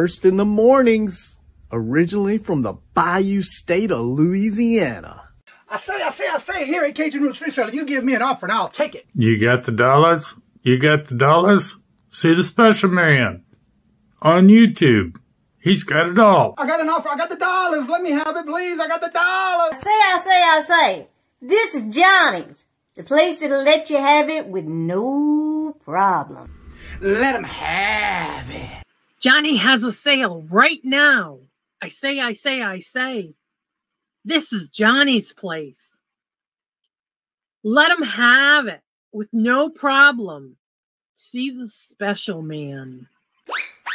First in the mornings, originally from the Bayou State of Louisiana. I say, here at Kajun Roots Reseller, you give me an offer and I'll take it. You got the dollars? You got the dollars? See the special man on YouTube. He's got it all. I got an offer. I got the dollars. Let me have it, please. I got the dollars. I say. This is Johnny's, the place that'll let you have it with no problem. Let him have it. Johnny has a sale right now. I say. This is Johnny's place. Let him have it with no problem. See the special man.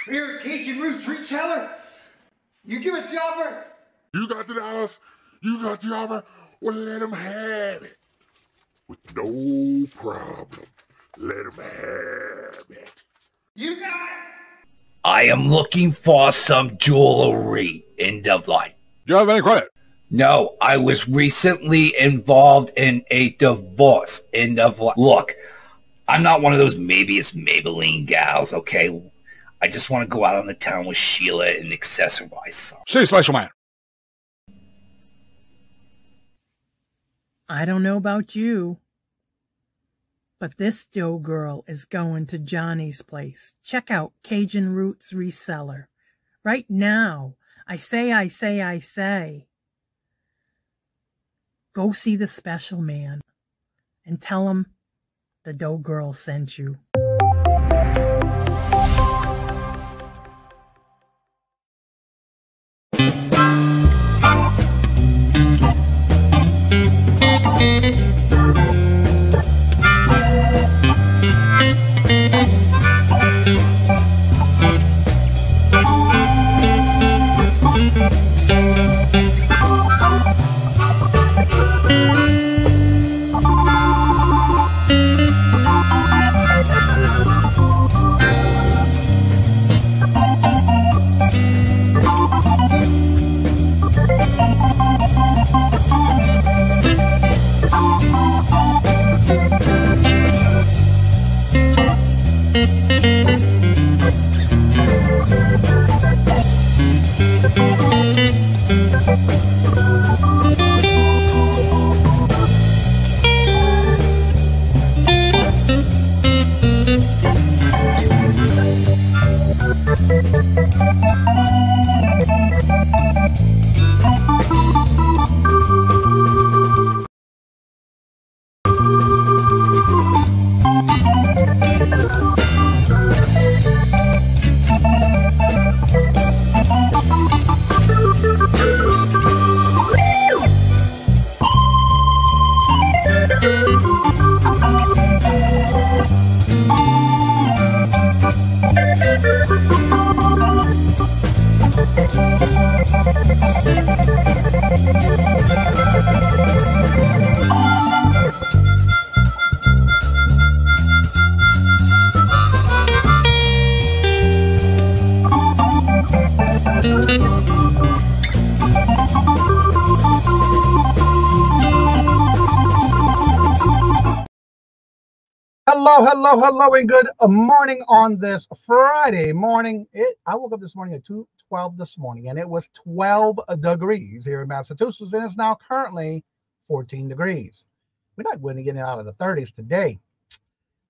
Here at Kajun Roots Reseller, you give us the offer. You got the dollars. You got the offer. Well, let him have it with no problem. Let him have it. You got it. I am looking for some jewelry. End of line. Do you have any credit? No, I was recently involved in a divorce. End of line. Look, I'm not one of those maybe it's Maybelline gals, okay? I just want to go out on the town with Sheila and accessorize some. See, special man. I don't know about you, but this Joe girl is going to Johnny's place. Check out Kajun Roots Reseller. Right now. I say. Go see the special man and tell him the dough girl sent you. Hello, and good morning on this Friday morning. I woke up this morning at 2:12 this morning, and it was 12 degrees here in Massachusetts, and it's now currently 14 degrees. We're not going to get out of the 30s today.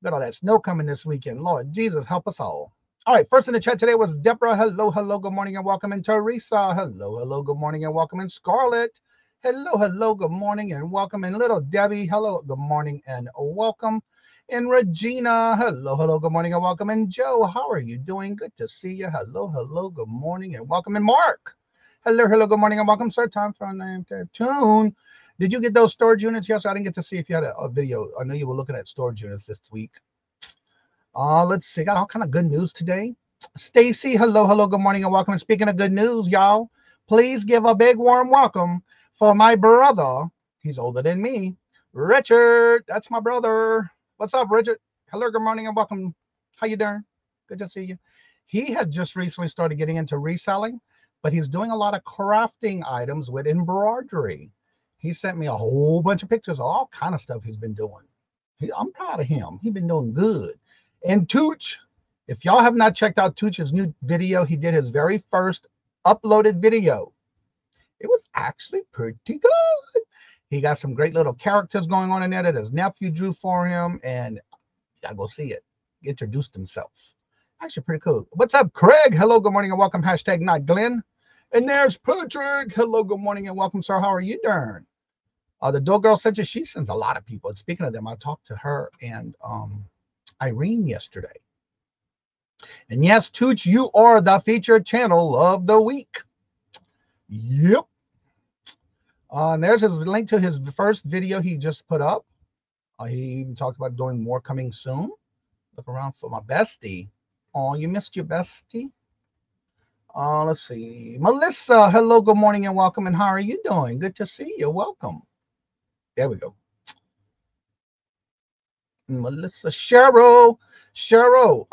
Got all that snow coming this weekend. Lord Jesus, help us all. All right, first in the chat today was Deborah. Hello, good morning, and welcome. And Teresa. Hello, good morning, and welcome. And Scarlett. Hello, good morning, and welcome. And little Debbie. Hello, good morning, and welcome. And Regina, hello, good morning and welcome. And Joe, how are you doing? Good to see you. Hello, good morning and welcome. And Mark, hello, good morning and welcome. Sir, time for a name tune. Did you get those storage units? Yes, I didn't get to see if you had a video. I know you were looking at storage units this week. Let's see, got all kind of good news today. Stacy, hello, good morning and welcome. And speaking of good news, y'all, please give a big warm welcome for my brother. He's older than me, Richard. That's my brother. What's up, Richard? Hello, good morning, and welcome. How you doing? Good to see you. He had just recently started getting into reselling, but he's doing a lot of crafting items with embroidery. He sent me a whole bunch of pictures of all kind of stuff he's been doing. I'm proud of him. He's been doing good. And Tooch, if y'all have not checked out Tooch's new video, he did his very first uploaded video. It was actually pretty good. He got some great little characters going on in there that his nephew drew for him, and you gotta go see it. He introduced himself. Actually, pretty cool. What's up, Craig? Hello, good morning, and welcome. Hashtag not Glenn. And there's Patrick. Hello, good morning, and welcome, sir. How are you doing? The door girl sent you. She sends a lot of people. And speaking of them, I talked to her and Irene yesterday. And yes, Tooch, you are the featured channel of the week. Yep. And there's his link to his first video he just put up. He even talked about doing more coming soon. Look around for my bestie. Oh, you missed your bestie? Let's see. Melissa, hello, good morning, and welcome. And how are you doing? Good to see you. Welcome. There we go. Melissa, Cheryl,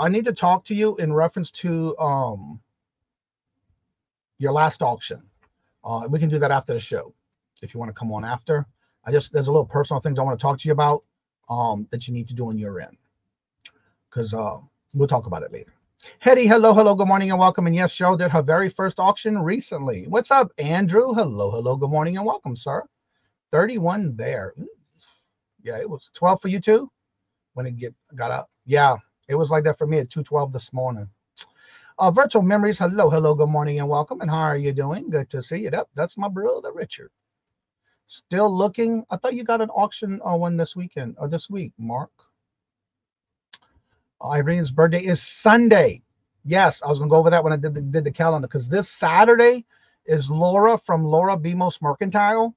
I need to talk to you in reference to your last auction. We can do that after the show. If you want to come on after, there's a little personal things I want to talk to you about that you need to do on your end, because we'll talk about it later. Hetty, hello, good morning and welcome. And yes, Cheryl did her very first auction recently. What's up, Andrew? Hello, good morning and welcome, sir. 31 there. Yeah, it was 12 for you too when it got out. Yeah, it was like that for me at 2:12 this morning. Virtual Memories, hello, good morning and welcome. And how are you doing? Good to see you. That's my brother, Richard. Still looking. I thought you got an auction one this weekend or this week, Mark. Irene's birthday is Sunday. Yes, I was going to go over that when I did the calendar, because this Saturday is Laura from Laura Bemos Mercantile.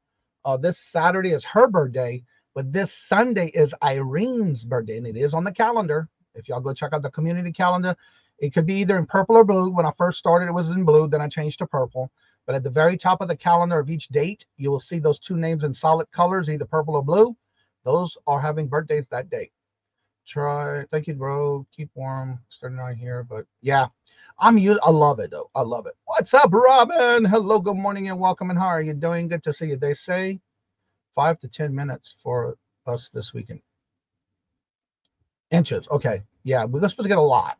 This Saturday is her birthday, but this Sunday is Irene's birthday, and it is on the calendar. If y'all go check out the community calendar, it could be either in purple or blue. When I first started, it was in blue. Then I changed to purple. But at the very top of the calendar of each date, you will see those two names in solid colors, either purple or blue. Those are having birthdays that day. Thank you, bro. Keep warm. Starting out here, but yeah, I love it though. I love it. What's up, Robin? Hello, good morning and welcome. And how are you doing? Good to see you. They say 5 to 10 minutes for us this weekend. Inches. Okay. Yeah, we're supposed to get a lot.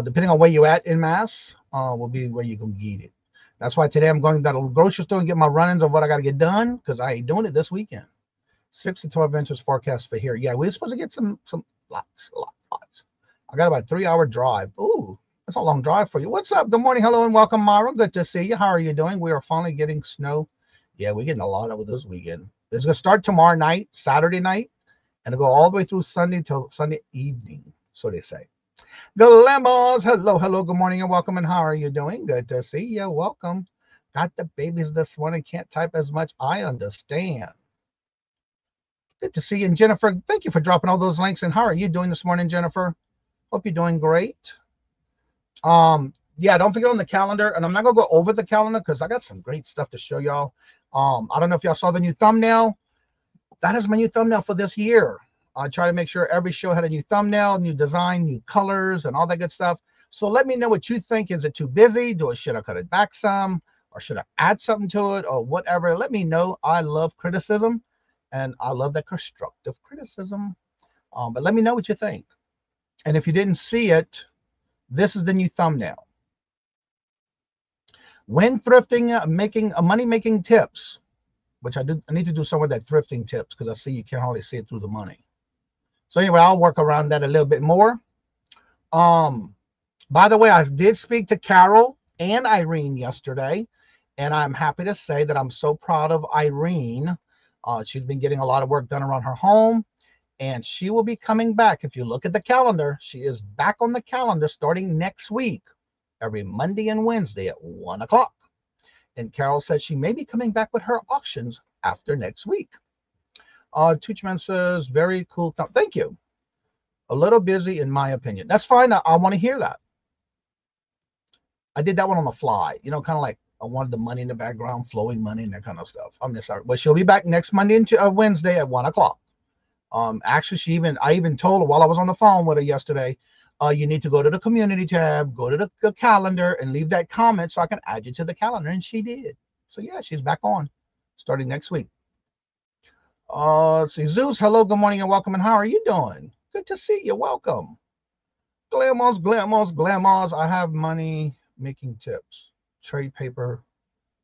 Depending on where you at in Mass, will be where you can get it. That's why today I'm going to that little grocery store and get my run-ins of what I got to get done, because I ain't doing it this weekend. 6 to 12 inches forecast for here. Yeah, we're supposed to get some lots. I got about a 3-hour drive. Ooh, that's a long drive for you. What's up? Good morning, hello, and welcome, Mara. Good to see you. How are you doing? We are finally getting snow. Yeah, we're getting a lot over this weekend. It's going to start tomorrow night, Saturday night, and it'll go all the way through Sunday till Sunday evening, so they say. Galambos, hello, good morning and welcome. And how are you doing? Good to see you. Welcome. Got the babies this morning. Can't type as much. I understand. Good to see you. And Jennifer, thank you for dropping all those links. And how are you doing this morning, Jennifer? Hope you're doing great. Yeah, don't forget on the calendar. And I'm not going to go over the calendar because I got some great stuff to show y'all. I don't know if y'all saw the new thumbnail. That is my new thumbnail for this year. I try to make sure every show had a new thumbnail, new design, new colors, and all that good stuff. So let me know what you think. Is it too busy? Should I cut it back some? Or should I add something to it? Or whatever. Let me know. I love criticism. And I love that constructive criticism. But let me know what you think. And if you didn't see it, this is the new thumbnail. When thrifting, money-making tips, which I need to do some of that thrifting tips because I see you can't hardly see it through the money. So anyway, I'll work around that a little bit more. By the way, I did speak to Carol and Irene yesterday, and I'm happy to say that I'm so proud of Irene. She's been getting a lot of work done around her home, and she will be coming back. If you look at the calendar, she is back on the calendar starting next week, every Monday and Wednesday at 1 o'clock. And Carol said she may be coming back with her auctions after next week. Tuchman says, very cool. Thank you. A little busy in my opinion. That's fine. I want to hear that. I did that one on the fly, you know, kind of like I wanted the money in the background, flowing money and that kind of stuff. I'm sorry, but she'll be back next Monday and Wednesday at 1 o'clock. Actually, I even told her while I was on the phone with her yesterday, you need to go to the community tab, go to the calendar and leave that comment so I can add you to the calendar. And she did. So yeah, she's back on starting next week. Let's see. Zeus, hello, good morning and welcome. And how are you doing? Good to see you. Welcome. Glamos. I have money making tips. Trade paper,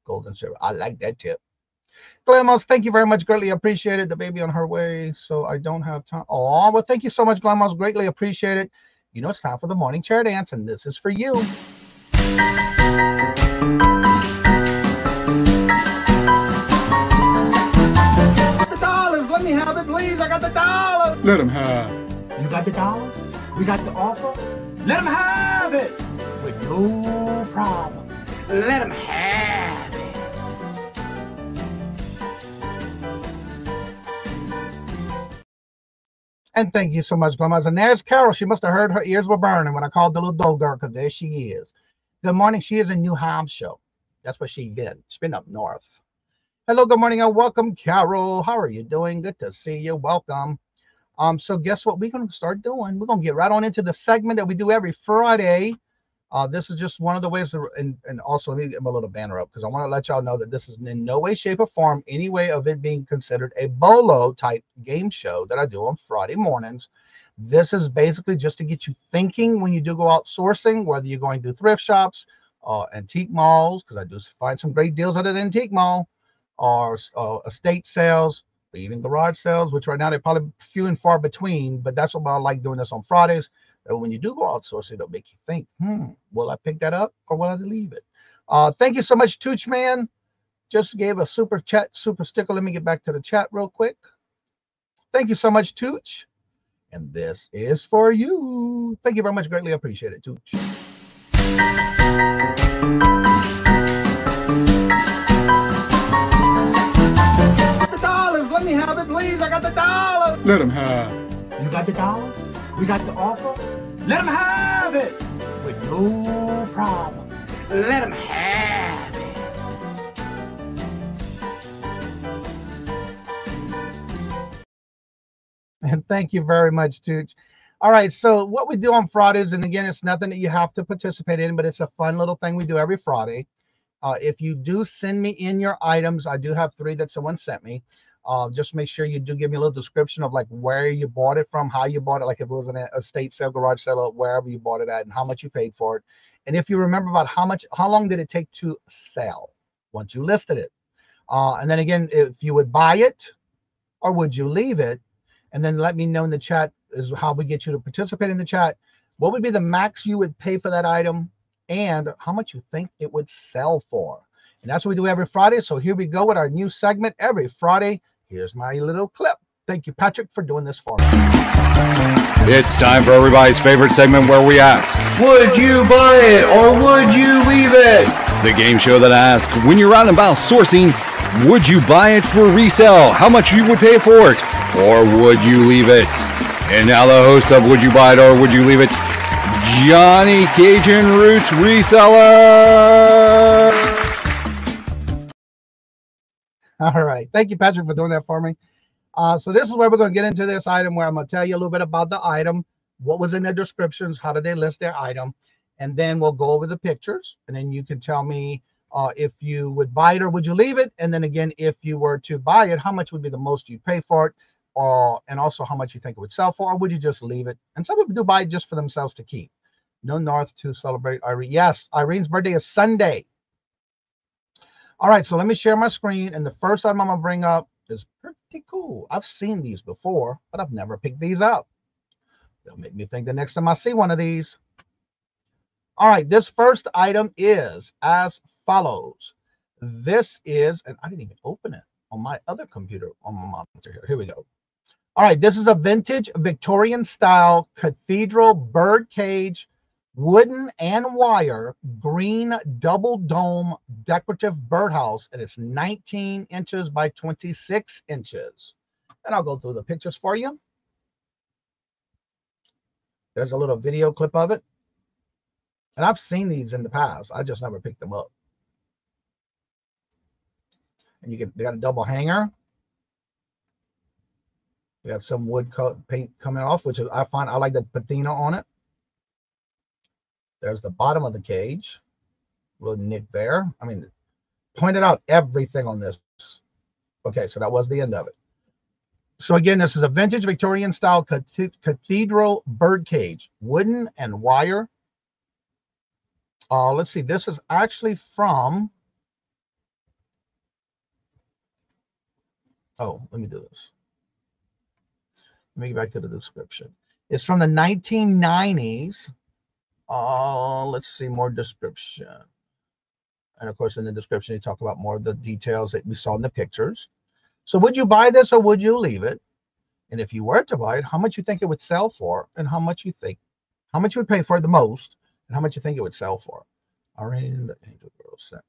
gold and silver. I like that tip. Glamos, thank you very much. Greatly appreciated. The baby on her way, so I don't have time. Oh, well, thank you so much, Glamos. Greatly appreciate it. You know, it's time for the morning chair dance, and this is for you. The dollars. Let me have it, please. I got the dollars. Let him have. You got the dollars? We got the offer? Let him have it with no problem. Let him have it. And thank you so much, Glamos. And there's Carol. She must have heard her ears were burning when I called the little dog girl, because there she is. Good morning. She is in New Hampshire. That's where she's been. She's been up north. Hello, good morning, and welcome, Carol. How are you doing? Good to see you. Welcome. So guess what we're going to start doing? We're going to get right on into the segment that we do every Friday. This is just one of the ways to, and also let me get my little banner up because I want to let y'all know that this is in no way, shape, or form any way of it being considered a bolo type game show that I do on Friday mornings. This is basically just to get you thinking when you do go out sourcing, whether you're going through thrift shops, antique malls, because I do find some great deals at an antique mall, or estate sales, even garage sales, which right now they're probably few and far between, but that's what I like doing this on Fridays. When you do go outsourcing, it'll make you think, will I pick that up or will I leave it? Thank you so much, Tooch Man. Just gave a super sticker. Let me get back to the chat real quick. Thank you so much, Tooch. And this is for you. Thank you very much. Greatly appreciate it, Tooch. The dollars. Let me have it, please. I got the dollars. Let him have. You got the dollars? We got the offer? Let him have it with no problem. Let him have it. And thank you very much, Tooch. All right, so what we do on Fridays, and again, it's nothing that you have to participate in, but it's a fun little thing we do every Friday. If you do send me in your items, I do have 3 that someone sent me. Just make sure you do give me a little description of like where you bought it from, how you bought it, like if it was an estate sale, garage sale, or wherever you bought it at, and how much you paid for it. And if you remember about how long did it take to sell once you listed it. And then again, if you would buy it or would you leave it, and then let me know in the chat is how we get you to participate in the chat. What would be the max you would pay for that item and how much you think it would sell for? And that's what we do every Friday. So here we go with our new segment every Friday. Here's my little clip. Thank you, Patrick, for doing this for me. It's time for everybody's favorite segment where we ask, would you buy it or would you leave it? The game show that asks, when you're out and about sourcing, would you buy it for resale? How much you would pay for it? Or would you leave it? And now the host of Would You Buy It or Would You Leave It, Johnny Cajun Roots Reseller. All right. Thank you, Patrick, for doing that for me. So this is where we're going to get into this item where I'm going to tell you a little bit about the item, what was in their descriptions, how did they list their item, and then we'll go over the pictures, and then you can tell me if you would buy it or would you leave it, and then again, if you were to buy it, how much would be the most you'd pay for it. and also how much you think it would sell for, or would you just leave it? And some people do buy it just for themselves to keep. No North to celebrate Irene. Yes, Irene's birthday is Sunday. All right, so let me share my screen. And the first item I'm going to bring up is pretty cool. I've seen these before, but I've never picked these up. It'll make me think the next time I see one of these. All right, this first item is as follows. This is, and I didn't even open it on my other computer on my monitor here. Here we go. All right, this is a vintage Victorian style cathedral bird cage, wooden and wire, green double dome decorative birdhouse, and it's 19 inches by 26 inches. And I'll go through the pictures for you. There's a little video clip of it. And I've seen these in the past. I just never picked them up. And they got a double hanger. We got some wood paint coming off, which is, I like the patina on it. There's the bottom of the cage. Little nick there. I mean, pointed out everything on this. Okay, so that was the end of it. So again, this is a vintage Victorian style cathedral bird cage, wooden and wire. Let's see, this is actually from, oh, let me do this. Let me get back to the description. It's from the 1990s. Let's see, more description. And of course, in the description, they talk about more of the details that we saw in the pictures. So would you buy this or would you leave it? And if you were to buy it, how much you think it would sell for, and how much you would pay for it the most, and how much you think it would sell for. Irene, the Angel Girl sent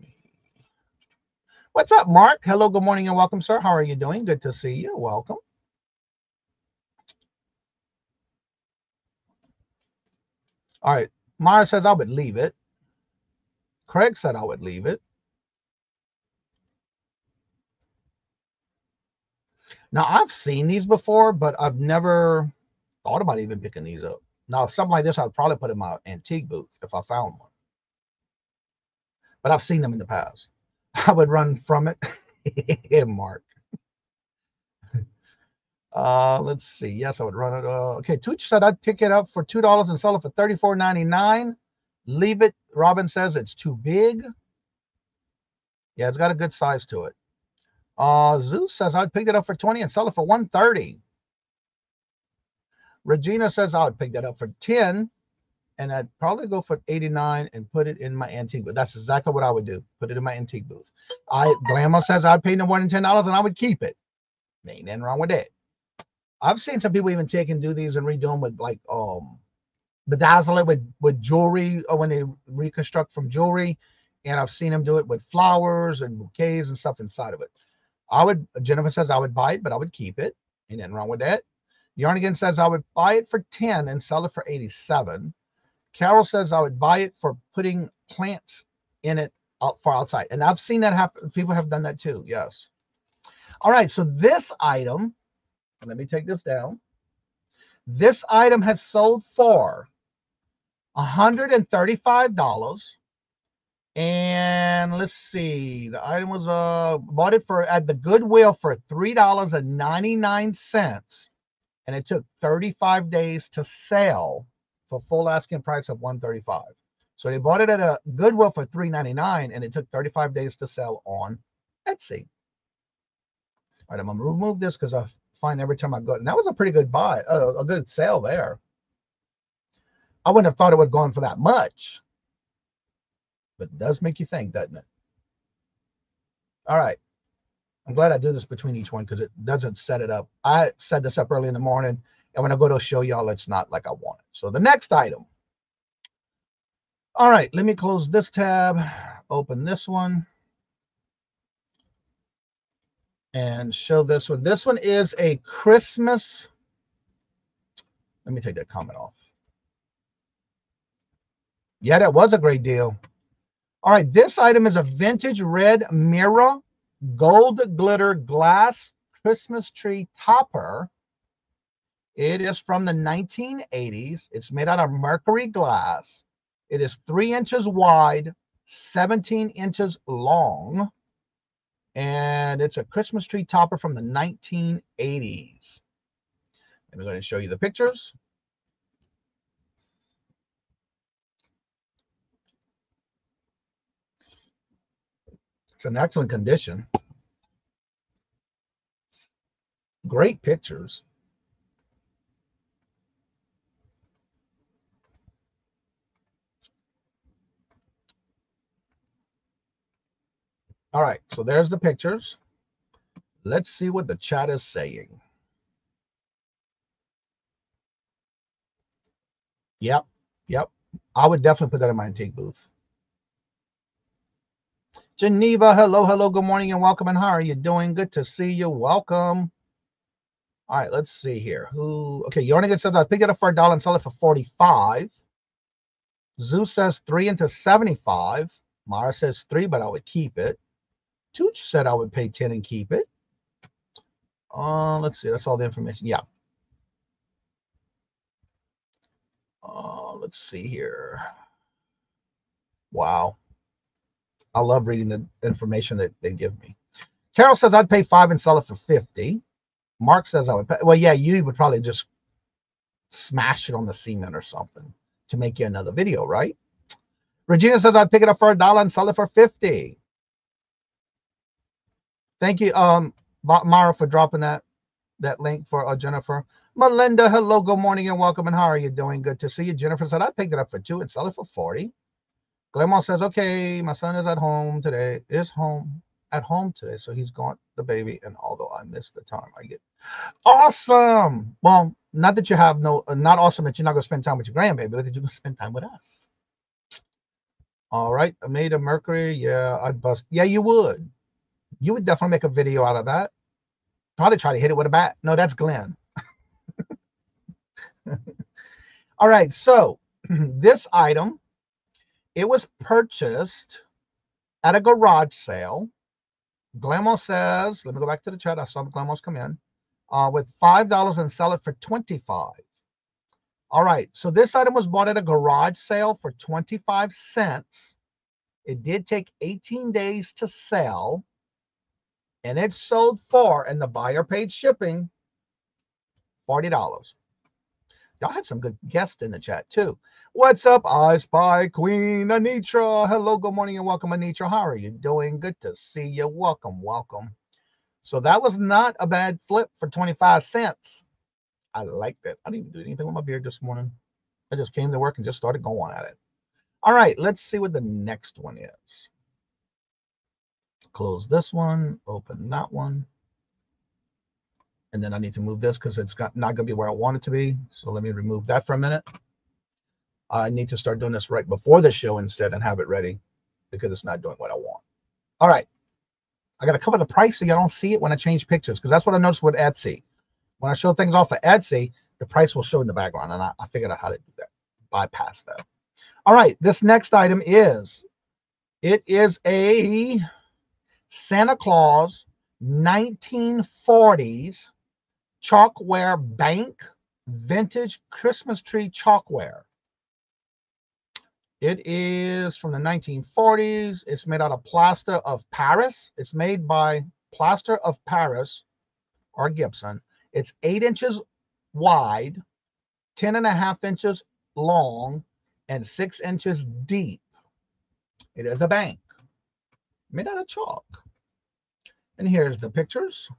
me. What's up, Mark? Hello, good morning, and welcome, sir. How are you doing? Good to see you. Welcome. All right. Mara says I would leave it. Craig said I would leave it. Now, I've seen these before, but I've never thought about even picking these up. Now, something like this, I'd probably put in my antique booth if I found one. But I've seen them in the past. I would run from it. Mark. Let's see. Yes, I would run it. Okay, Tooch said I'd pick it up for $2 and sell it for $34.99. Leave it. Robin says it's too big. Yeah, it's got a good size to it. Zeus says I'd pick it up for $20 and sell it for $130. Regina says I would pick that up for $10 and I'd probably go for $89 and put it in my antique booth. That's exactly what I would do. Put it in my antique booth. Glamma says I'd pay no more than $10 and I would keep it. Ain't nothing wrong with that. I've seen some people even take and do these and redo them with like bedazzle it with jewelry, or when they reconstruct from jewelry. And I've seen them do it with flowers and bouquets and stuff inside of it. Jennifer says I would buy it, but I would keep it. Ain't nothing wrong with that. Yarnigan says I would buy it for $10 and sell it for $87. Carol says I would buy it for putting plants in it for outside. And I've seen that happen. People have done that too. Yes. All right. So this item, let me take this down. This item has sold for $135. And let's see, the item was bought it for at the Goodwill for $3.99, and it took 35 days to sell for full asking price of $135. So they bought it at a Goodwill for $3.99, and it took 35 days to sell on Etsy. All right, I'm gonna remove this because I find every time I go, and that was a pretty good buy, a good sale there. I wouldn't have thought it would have gone for that much. But it does make you think, doesn't it? All right. I'm glad I do this between each one because it doesn't set it up. I set this up early in the morning, and when I go to show y'all, it's not like I want it. So the next item. All right. Let me close this tab, open this one, and show this one. This one is a Christmas. Let me take that comment off. Yeah, that was a great deal. All right, this item is a vintage red mirror, gold glitter glass Christmas tree topper. It is from the 1980s. It's made out of mercury glass. It is 3 inches wide, 17 inches long. And it's a Christmas tree topper from the 1980s. I'm going to show you the pictures. It's in excellent condition. Great pictures. All right, so there's the pictures. Let's see what the chat is saying. Yep. I would definitely put that in my antique booth. Geneva, hello, good morning and welcome. And how are you doing? Good to see you. Welcome. All right, let's see here. Okay, Yornigan says I'll pick it up for $1 and sell it for 45. Zeus says 3 into 75. Mara says 3, but I would keep it. Tooch said I would pay 10 and keep it. Let's see. That's all the information. Yeah. Let's see here. Wow. I love reading the information that they give me. Carol says I'd pay 5 and sell it for 50. Mark says I would pay. Well, yeah, you would probably just smash it on the cement or something to make you another video, right? Regina says I'd pick it up for $1 and sell it for 50. Thank you, Mara, for dropping that link for Jennifer. Melinda, hello, good morning and welcome. And how are you doing? Good to see you. Jennifer said I picked it up for 2 and sell it for 40. Glenmore says, okay, my son is at home today. At home today, so he's got the baby. And although I missed the time, I get awesome. Well, not that you have not awesome that you're not gonna spend time with your grandbaby, but that you're gonna spend time with us. All right, Amada Mercury, yeah, I'd bust. Yeah, you would. You would definitely make a video out of that. Probably try to hit it with a bat. No, that's Glenn. All right, so this item, it was purchased at a garage sale. Glamo says, let me go back to the chat. I saw Glamos come in with $5 and sell it for 25. All right, so this item was bought at a garage sale for 25 cents. It did take 18 days to sell. And it sold for, and the buyer paid shipping, $40. Y'all had some good guests in the chat too. What's up, I Spy Queen Anitra? Hello, good morning and welcome, Anitra. How are you doing? Good to see you. Welcome. So that was not a bad flip for 25 cents. I liked it. I didn't even do anything with my beard this morning. I just came to work and just started going at it. All right, let's see what the next one is. Close this one, open that one. And then I need to move this because it's not going to be where I want it to be. So let me remove that for a minute. I need to start doing this right before the show instead and have it ready because it's not doing what I want. All right. I got to cover the price so you don't see it when I change pictures because that's what I noticed with Etsy. When I show things off of Etsy, the price will show in the background. And I figured out how to do that. Bypass that. All right. This next item is, it is a Santa Claus 1940s chalkware bank vintage Christmas tree chalkware. It is from the 1940s. It's made out of plaster of Paris. It's made by Plaster of Paris or Gibson. It's 8 inches wide, 10.5 inches long, and 6 inches deep. It is a bank made out of chalk. And here's the pictures.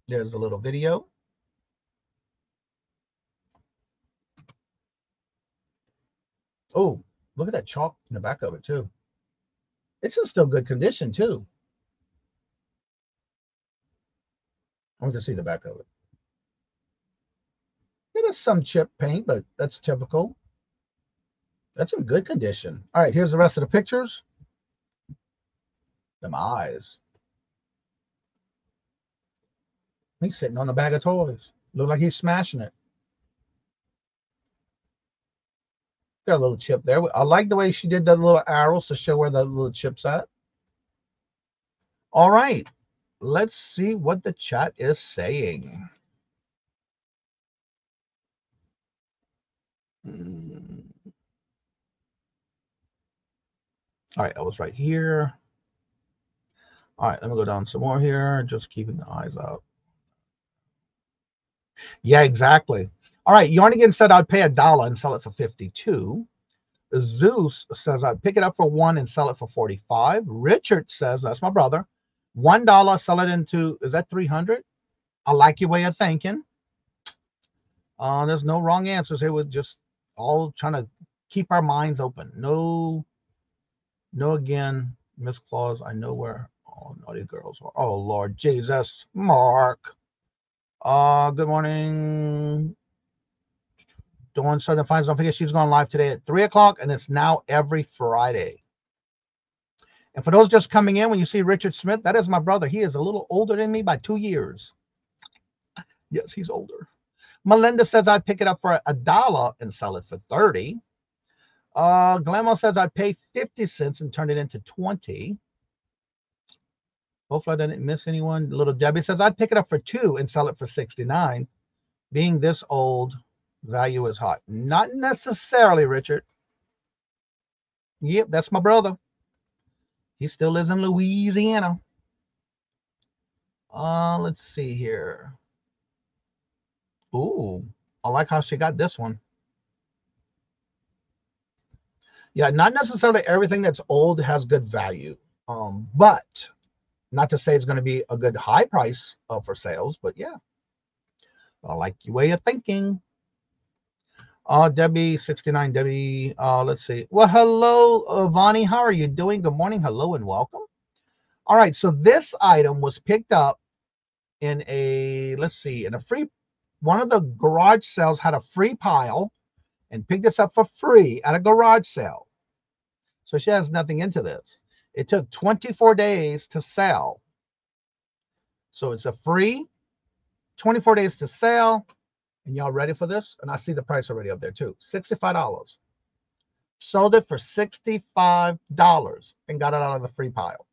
There's a little video. Oh, look at that chalk in the back of it too. It's in still good condition too. I want to see the back of it. It is some chip paint, but that's typical. That's in good condition. All right, here's the rest of the pictures. Them eyes. He's sitting on the bag of toys. Look like he's smashing it. Got a little chip there. I like the way she did the little arrows to show where the little chip's at. All right. Let's see what the chat is saying. All right, I was right here. All right, let me go down some more here. Just keeping the eyes out. Yeah, exactly. All right, Yarnigan said I'd pay $1 and sell it for 52. Zeus says I'd pick it up for $1 and sell it for 45. Richard says, that's my brother, $1, sell it into, is that 300? I like your way of thinking. There's no wrong answers here. We're just all trying to keep our minds open. No again, Miss Claus, I know where all naughty girls are. Oh, Lord Jesus. Mark. Good morning. Dawn Southern Finds. Don't forget she's going live today at 3 o'clock, and it's now every Friday. And for those just coming in, when you see Richard Smith, that is my brother. He is a little older than me by 2 years. Yes, he's older. Melinda says I'd pick it up for $1 and sell it for 30. Glammo says I'd pay 50 cents and turn it into 20. Hopefully I didn't miss anyone. Little Debbie says I'd pick it up for 2 and sell it for 69. Being this old, value is hot. Not necessarily, Richard. Yep, that's my brother. He still lives in Louisiana. Let's see here. Ooh, I like how she got this one. Yeah, not necessarily everything that's old has good value. But not to say it's going to be a good high price for sales, but yeah. I like your way of thinking. Debbie, 69, Debbie, let's see. Well, hello, Vonnie. How are you doing? Good morning. Hello and welcome. All right, so this item was picked up in a, let's see, in a free, one of the garage sales had a free pile and picked this up for free at a garage sale. So she has nothing into this. It took 24 days to sell. So it's a free 24 days to sell. And y'all ready for this? And I see the price already up there too. $65. Sold it for $65 and got it out of the free pile.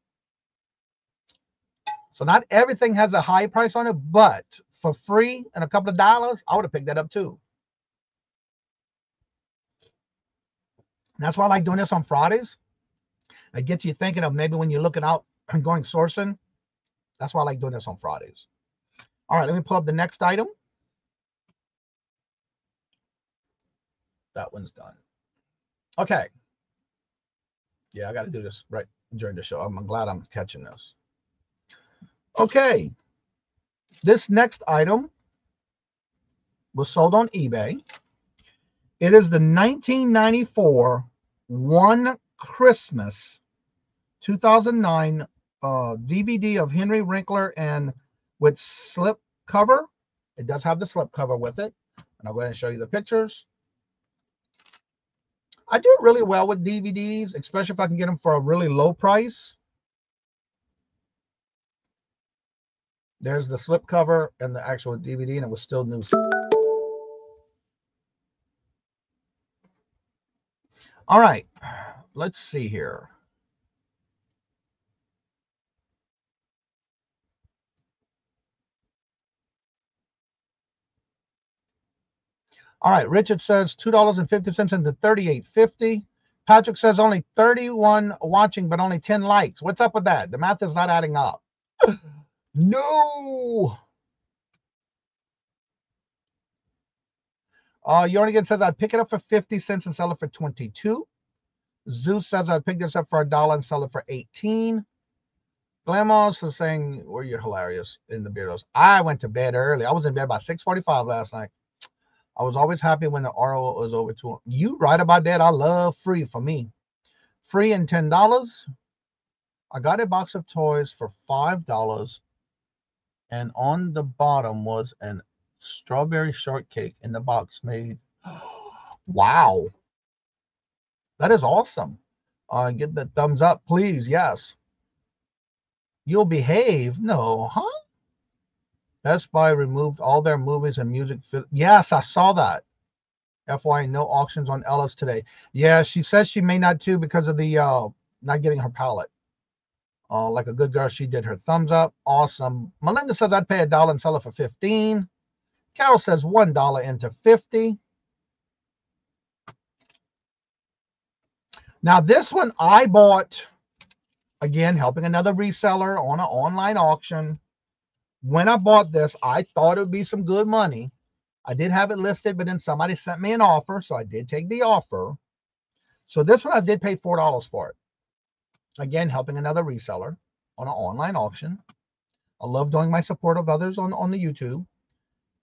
So not everything has a high price on it, but for free and a couple of dollars, I would have picked that up too. And that's why I like doing this on Fridays. It gets you thinking of maybe when you're looking out and going sourcing. That's why I like doing this on Fridays. All right, let me pull up the next item. That one's done. Okay. Yeah, I got to do this right during the show. I'm glad I'm catching this. Okay. This next item was sold on eBay. It is the 1994 One Christmas 2009 DVD of Henry Winkler and with slip cover. It does have the slip cover with it. And I'll go ahead and show you the pictures. I do really well with DVDs, especially if I can get them for a really low price. There's the slip cover and the actual DVD, and it was still new. All right, let's see here. All right, Richard says $2.50 into $38.50. Patrick says only 31 watching, but only 10 likes. What's up with that? The math is not adding up. No. Yornigan says I'd pick it up for 50 cents and sell it for 22. Zeus says I'd pick this up for $1 and sell it for 18. Glamos is saying, well, you're hilarious in the Beardos. I went to bed early. I was in bed by 6:45 last night. I was always happy when the RO was over 2. You right about that. I love free for me. Free and $10. I got a box of toys for $5. And on the bottom was an strawberry shortcake in the box made. Wow. That is awesome. Get the thumbs up, please. Yes. You'll behave. No, huh? Best Buy removed all their movies and music. Yes, I saw that. FYI, no auctions on Ellis today. Yeah, she says she may not too because of the not getting her palette. Like a good girl, she did her thumbs up. Awesome. Melinda says I'd pay $1 and sell it for 15. Carol says $1 into 50. Now this one I bought Again, helping another reseller on an online auction. When I bought this, I thought it would be some good money. I did have it listed, but then somebody sent me an offer, so I did take the offer. So this one, I did pay $4 for it. Again, helping another reseller on an online auction. I love doing my support of others on the YouTube.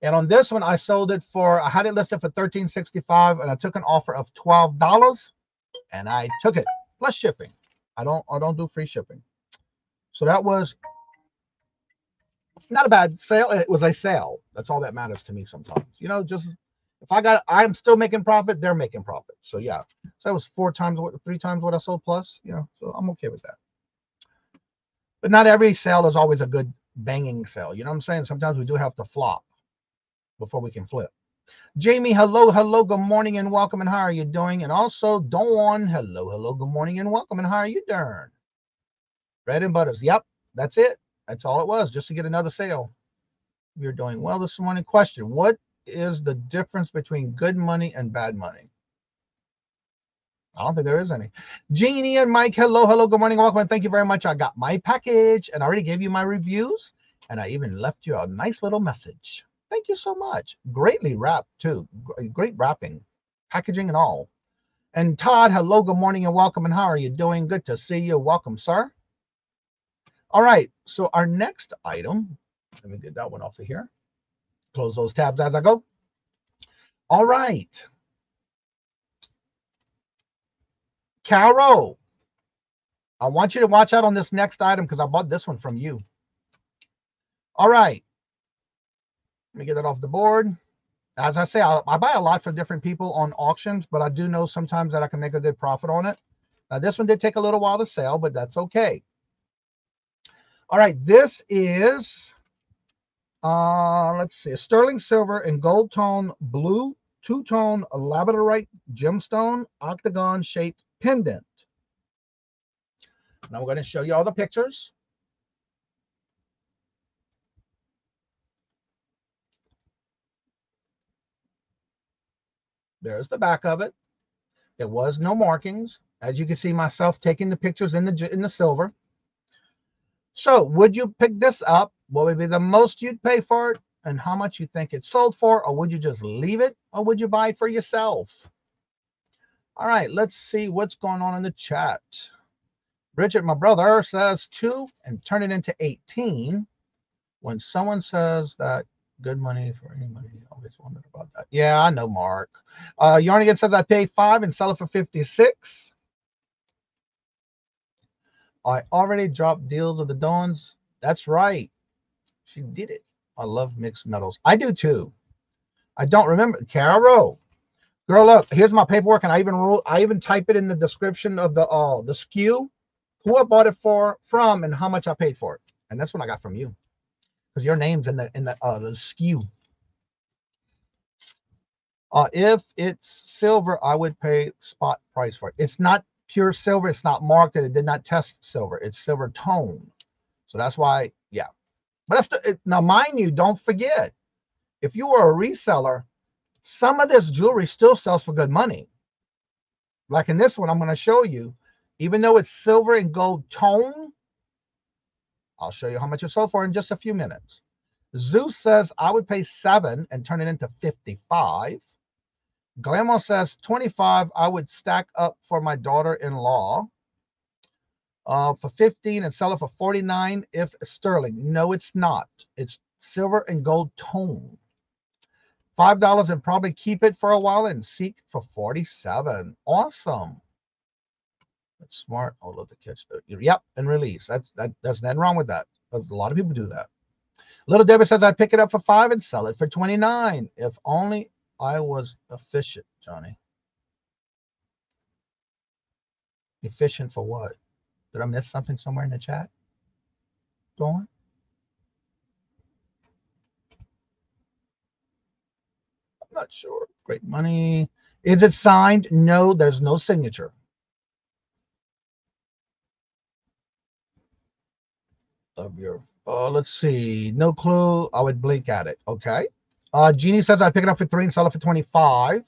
And on this one, I sold it for, I had it listed for $13.65, and I took an offer of $12, and I took it plus shipping. I don't do free shipping. So that was not a bad sale. It was a sale. That's all that matters to me sometimes. You know, just if I'm still making profit, they're making profit. So yeah. So that was 3 times what I sold plus. Yeah. So I'm okay with that. But not every sale is always a good banging sale. You know what I'm saying? Sometimes we do have to flop before we can flip. Jamie, hello, good morning and welcome, and how are you doing? And also Dawn, hello, good morning and welcome, and how are you doing? Bread and butters. Yep, that's it. That's all it was, just to get another sale. You're doing well this morning. Question: what is the difference between good money and bad money? I don't think there is any. Jeannie and Mike, hello, good morning, welcome, and thank you very much. I got my package, and I already gave you my reviews, and I even left you a nice little message. Thank you so much. Greatly wrapped, too. Great wrapping, packaging and all. And Todd, hello, good morning, and welcome, and how are you doing? Good to see you. Welcome, sir. All right, so our next item, let me get that one off of here. Close those tabs as I go. All right. Carol, I want you to watch out on this next item because I bought this one from you. All right. Let me get that off the board. As I say, I buy a lot from different people on auctions, but I do know sometimes that I can make a good profit on it. Now, this one did take a little while to sell, but that's okay. All right, this is, let's see, a sterling silver and gold tone blue two-tone labradorite gemstone octagon-shaped pendant. Now we're going to show you all the pictures. There's the back of it. There was no markings. As you can see, myself taking the pictures in the silver. So would you pick this up? What would be the most you'd pay for it? And how much you think it sold for? Or would you just leave it? Or would you buy it for yourself? All right, let's see what's going on in the chat. Bridget, my brother, says 2 and turn it into 18. When someone says that good money for any money, I always wondered about that. Yeah, I know, Mark. Yarnigan says I pay 5 and sell it for 56. I already dropped deals of the Dawns. That's right. She did it. I love mixed metals. I do too. I don't remember. Carol. Girl, look, here's my paperwork, and I even type it in the description of the SKU, who I bought it from, and how much I paid for it. And that's what I got from you, because your name's in the SKU. If it's silver, I would pay spot price for it. It's not pure silver. It's not marked, and it did not test silver. It's silver tone. So that's why, yeah. But that's now, mind you, don't forget, if you are a reseller, some of this jewelry still sells for good money. Like in this one, I'm going to show you, even though it's silver and gold tone, I'll show you how much it sold for in just a few minutes. Zeus says I would pay 7 and turn it into 55. Glamour says 25. I would stack up for my daughter-in-law for 15 and sell it for 49 if sterling. No, it's not. It's silver and gold tone. $5 and probably keep it for a while and seek for 47. Awesome. That's smart. I would love to catch that. Yep, and release. There's nothing wrong with that. A lot of people do that. Little Debbie says I'd pick it up for 5 and sell it for 29. If only I was efficient, Johnny. Efficient for what? Did I miss something somewhere in the chat? Go on. I'm not sure. Great money. Is it signed? No, there's no signature. Of your, let's see. No clue. I would blink at it. Okay. Jeannie says I'd pick it up for 3 and sell it for 25.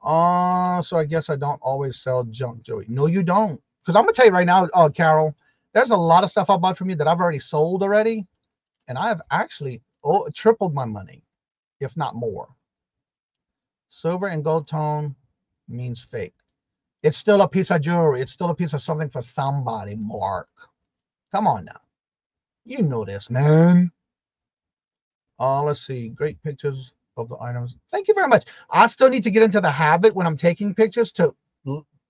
So I guess I don't always sell junk jewelry. No, you don't. Because I'm going to tell you right now, Carol, there's a lot of stuff I bought from you that I've already sold already. And I have actually tripled my money, if not more. Silver and gold tone means fake. It's still a piece of jewelry. It's still a piece of something for somebody, Mark. Come on now. You know this, man. Let's see. Great pictures of the items. Thank you very much. I still need to get into the habit when I'm taking pictures to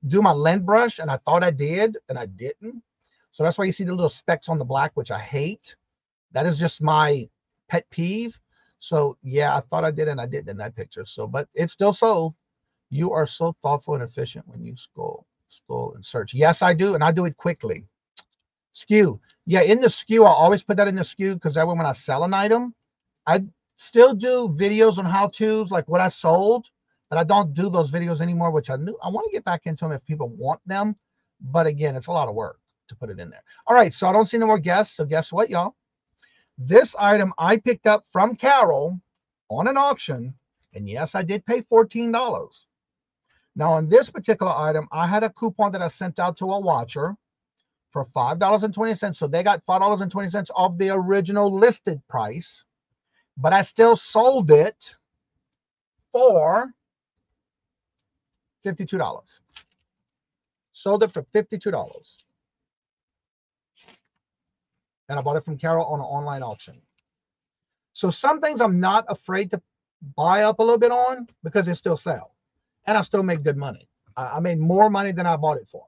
do my lens brush, and I thought I did, and I didn't. So that's why you see the little specks on the black, which I hate. That is just my pet peeve. So yeah, I thought I did, and I didn't in that picture. So, but it's still sold. You are so thoughtful and efficient when you scroll and search. Yes, I do, and I do it quickly. SKU. Yeah, in the SKU, I always put that in the SKU because that way when I sell an item, I still do videos on how-tos, like what I sold, but I don't do those videos anymore, which I want to get back into them if people want them. But again, it's a lot of work to put it in there. All right, so I don't see no more guests. So guess what, y'all? This item I picked up from Carol on an auction, and yes, I did pay $14. Now, on this particular item, I had a coupon that I sent out to a watcher for $5.20. So they got $5.20 off the original listed price, but I still sold it for $52. Sold it for $52. And I bought it from Carol on an online auction. So some things I'm not afraid to buy up a little bit on because they still sell. And I still make good money. I made more money than I bought it for.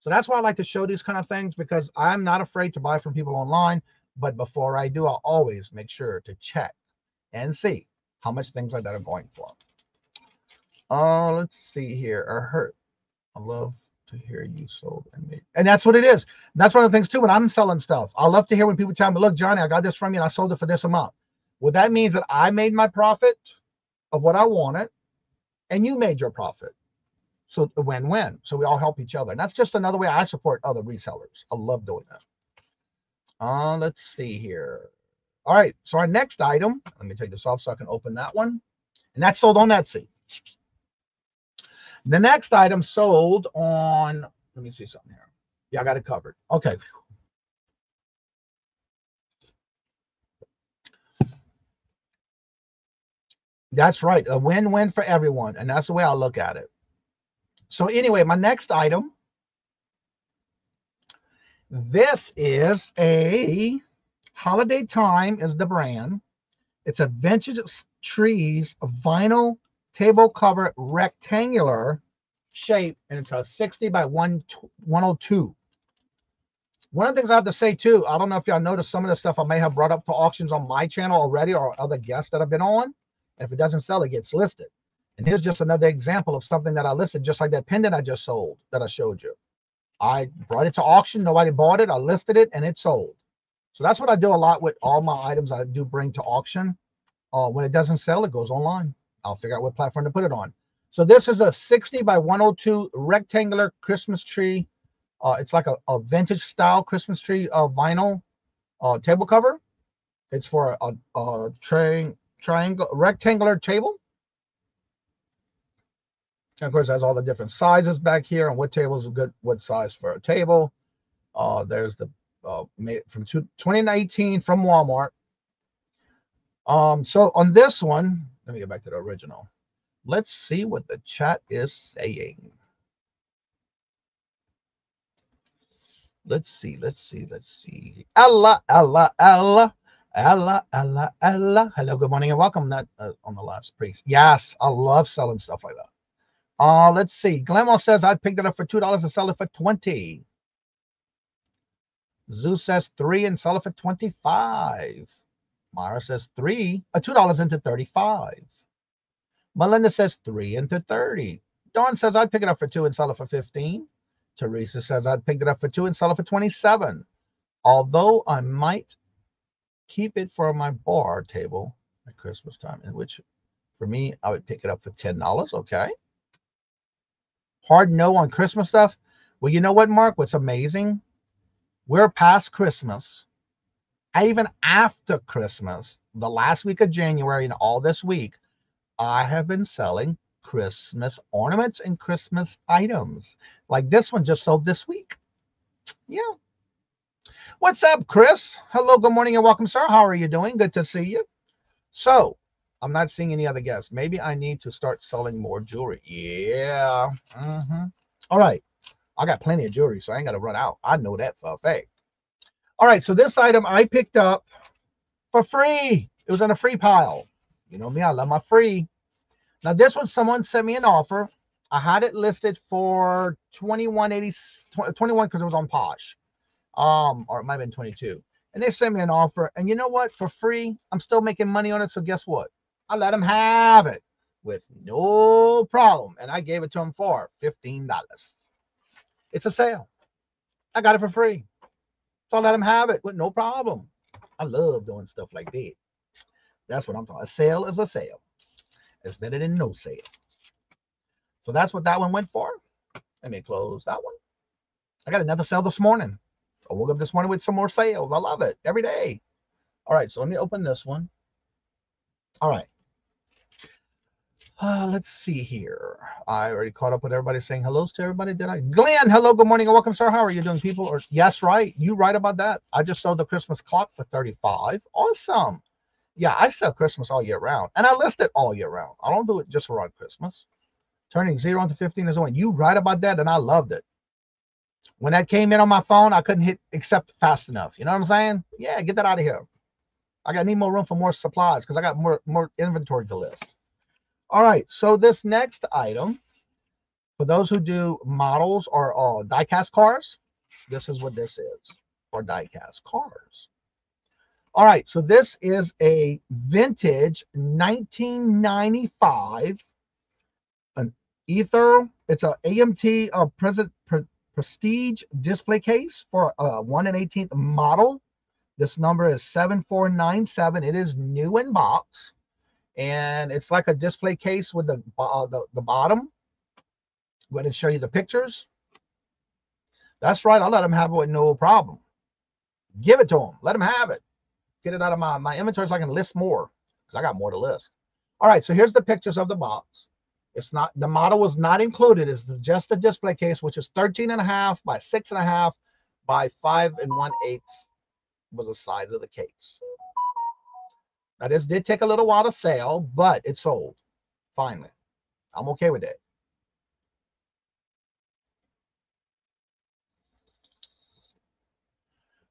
So that's why I like to show these kind of things, because I'm not afraid to buy from people online. But before I do, I'll always make sure to check and see how much things like that are going for. Let's see here. I love to hear you sold and made. And that's what it is. That's one of the things too when I'm selling stuff. I love to hear when people tell me, look, Johnny, I got this from you and I sold it for this amount. Well, that means that I made my profit of what I wanted and you made your profit. So a win-win. So we all help each other. And that's just another way I support other resellers. I love doing that. Let's see here. All right. So our next item, let me take this off so I can open that one. And that's sold on Etsy. The next item sold on, let me see something here. Yeah, I got it covered. Okay. That's right. A win-win for everyone. And that's the way I look at it. So anyway, my next item. This is a Holiday Time is the brand. It's a Vintage Trees vinyl table cover rectangular shape, and it's a 60 by 102. One of the things I have to say too, I don't know if y'all noticed some of the stuff I may have brought up for auctions on my channel already or other guests that I've been on. And if it doesn't sell, it gets listed. And here's just another example of something that I listed, just like that pendant I just sold that I showed you. I brought it to auction. Nobody bought it. I listed it and it sold. So that's what I do a lot with all my items I do bring to auction. When it doesn't sell, it goes online. I'll figure out what platform to put it on. So this is a 60 by 102 rectangular Christmas tree. It's like a vintage style Christmas tree vinyl table cover. It's for a triangle rectangular table. And of course, it has all the different sizes back here and what tables are good, what size for a table. There's the from 2019 from Walmart. So on this one, let me get back to the original. Let's see what the chat is saying. Let's see. Ella. Hello, good morning and welcome. That on the last priest. Yes, I love selling stuff like that. Let's see. Glenmo says I'd pick it up for $2 and sell it for $20. Zeus says 3 and sell it for $25. Myra says $2 into $35. Melinda says 3 into $30. Dawn says I'd pick it up for 2 and sell it for $15. Teresa says I'd pick it up for 2 and sell it for $27. Although I might keep it for my bar table at Christmas time, in which for me, I would pick it up for $10. Okay. Hard no on Christmas stuff. Well, you know what, Mark? What's amazing? We're past Christmas. Even after Christmas, the last week of January and all this week, I have been selling Christmas ornaments and Christmas items. Like this one just sold this week. Yeah. What's up, Chris? Hello, good morning, and welcome, sir. How are you doing? Good to see you. So, I'm not seeing any other guests. Maybe I need to start selling more jewelry. Yeah. All right. I got plenty of jewelry, so I ain't got to run out. I know that for a fact. All right. So this item I picked up for free. It was in a free pile. You know me, I love my free. Now, this one, someone sent me an offer. I had it listed for $21.80, because it was on Posh. Or it might have been 22. And they sent me an offer. And you know what? For free, I'm still making money on it. So guess what? I let them have it with no problem. And I gave it to them for $15. It's a sale. I got it for free. So I let them have it with no problem. I love doing stuff like that. That's what I'm talking about. A sale is a sale. It's better than no sale. So that's what that one went for. Let me close that one. I got another sale this morning. I woke up this morning with some more sales. I love it every day. All right, so let me open this one. All right. Let's see here. I already caught up with everybody saying hellos to everybody. Did I? Glenn, hello, good morning, and welcome, sir. How are you doing, people? Or yes, right. You right about that. I just sold the Christmas clock for $35. Awesome. Yeah, I sell Christmas all year round, and I list it all year round. I don't do it just around Christmas. Turning 0 into 15 is one. You right about that, and I loved it. When that came in on my phone, I couldn't hit accept fast enough. You know what I'm saying? Yeah, get that out of here. I need more room for more supplies because I got more inventory to list. All right, so this next item, for those who do models or die-cast cars, this is what this is for die-cast cars. All right, so this is a vintage 1995 an Ether. It's a AMT Prestige display case for a 1 in 18th model. This number is 7497. It is new in box. And it's like a display case with the bottom. Go ahead and show you the pictures. That's right. I'll let them have it with no problem. Give it to them. Let them have it. Get it out of my inventory so I can list more, because I got more to list. All right. So here's the pictures of the box. It's not, the model was not included. It's just a display case, which is 13.5 by 6.5 by 5 1/8 was the size of the case. Now, this did take a little while to sell, but it sold finally. I'm okay with that.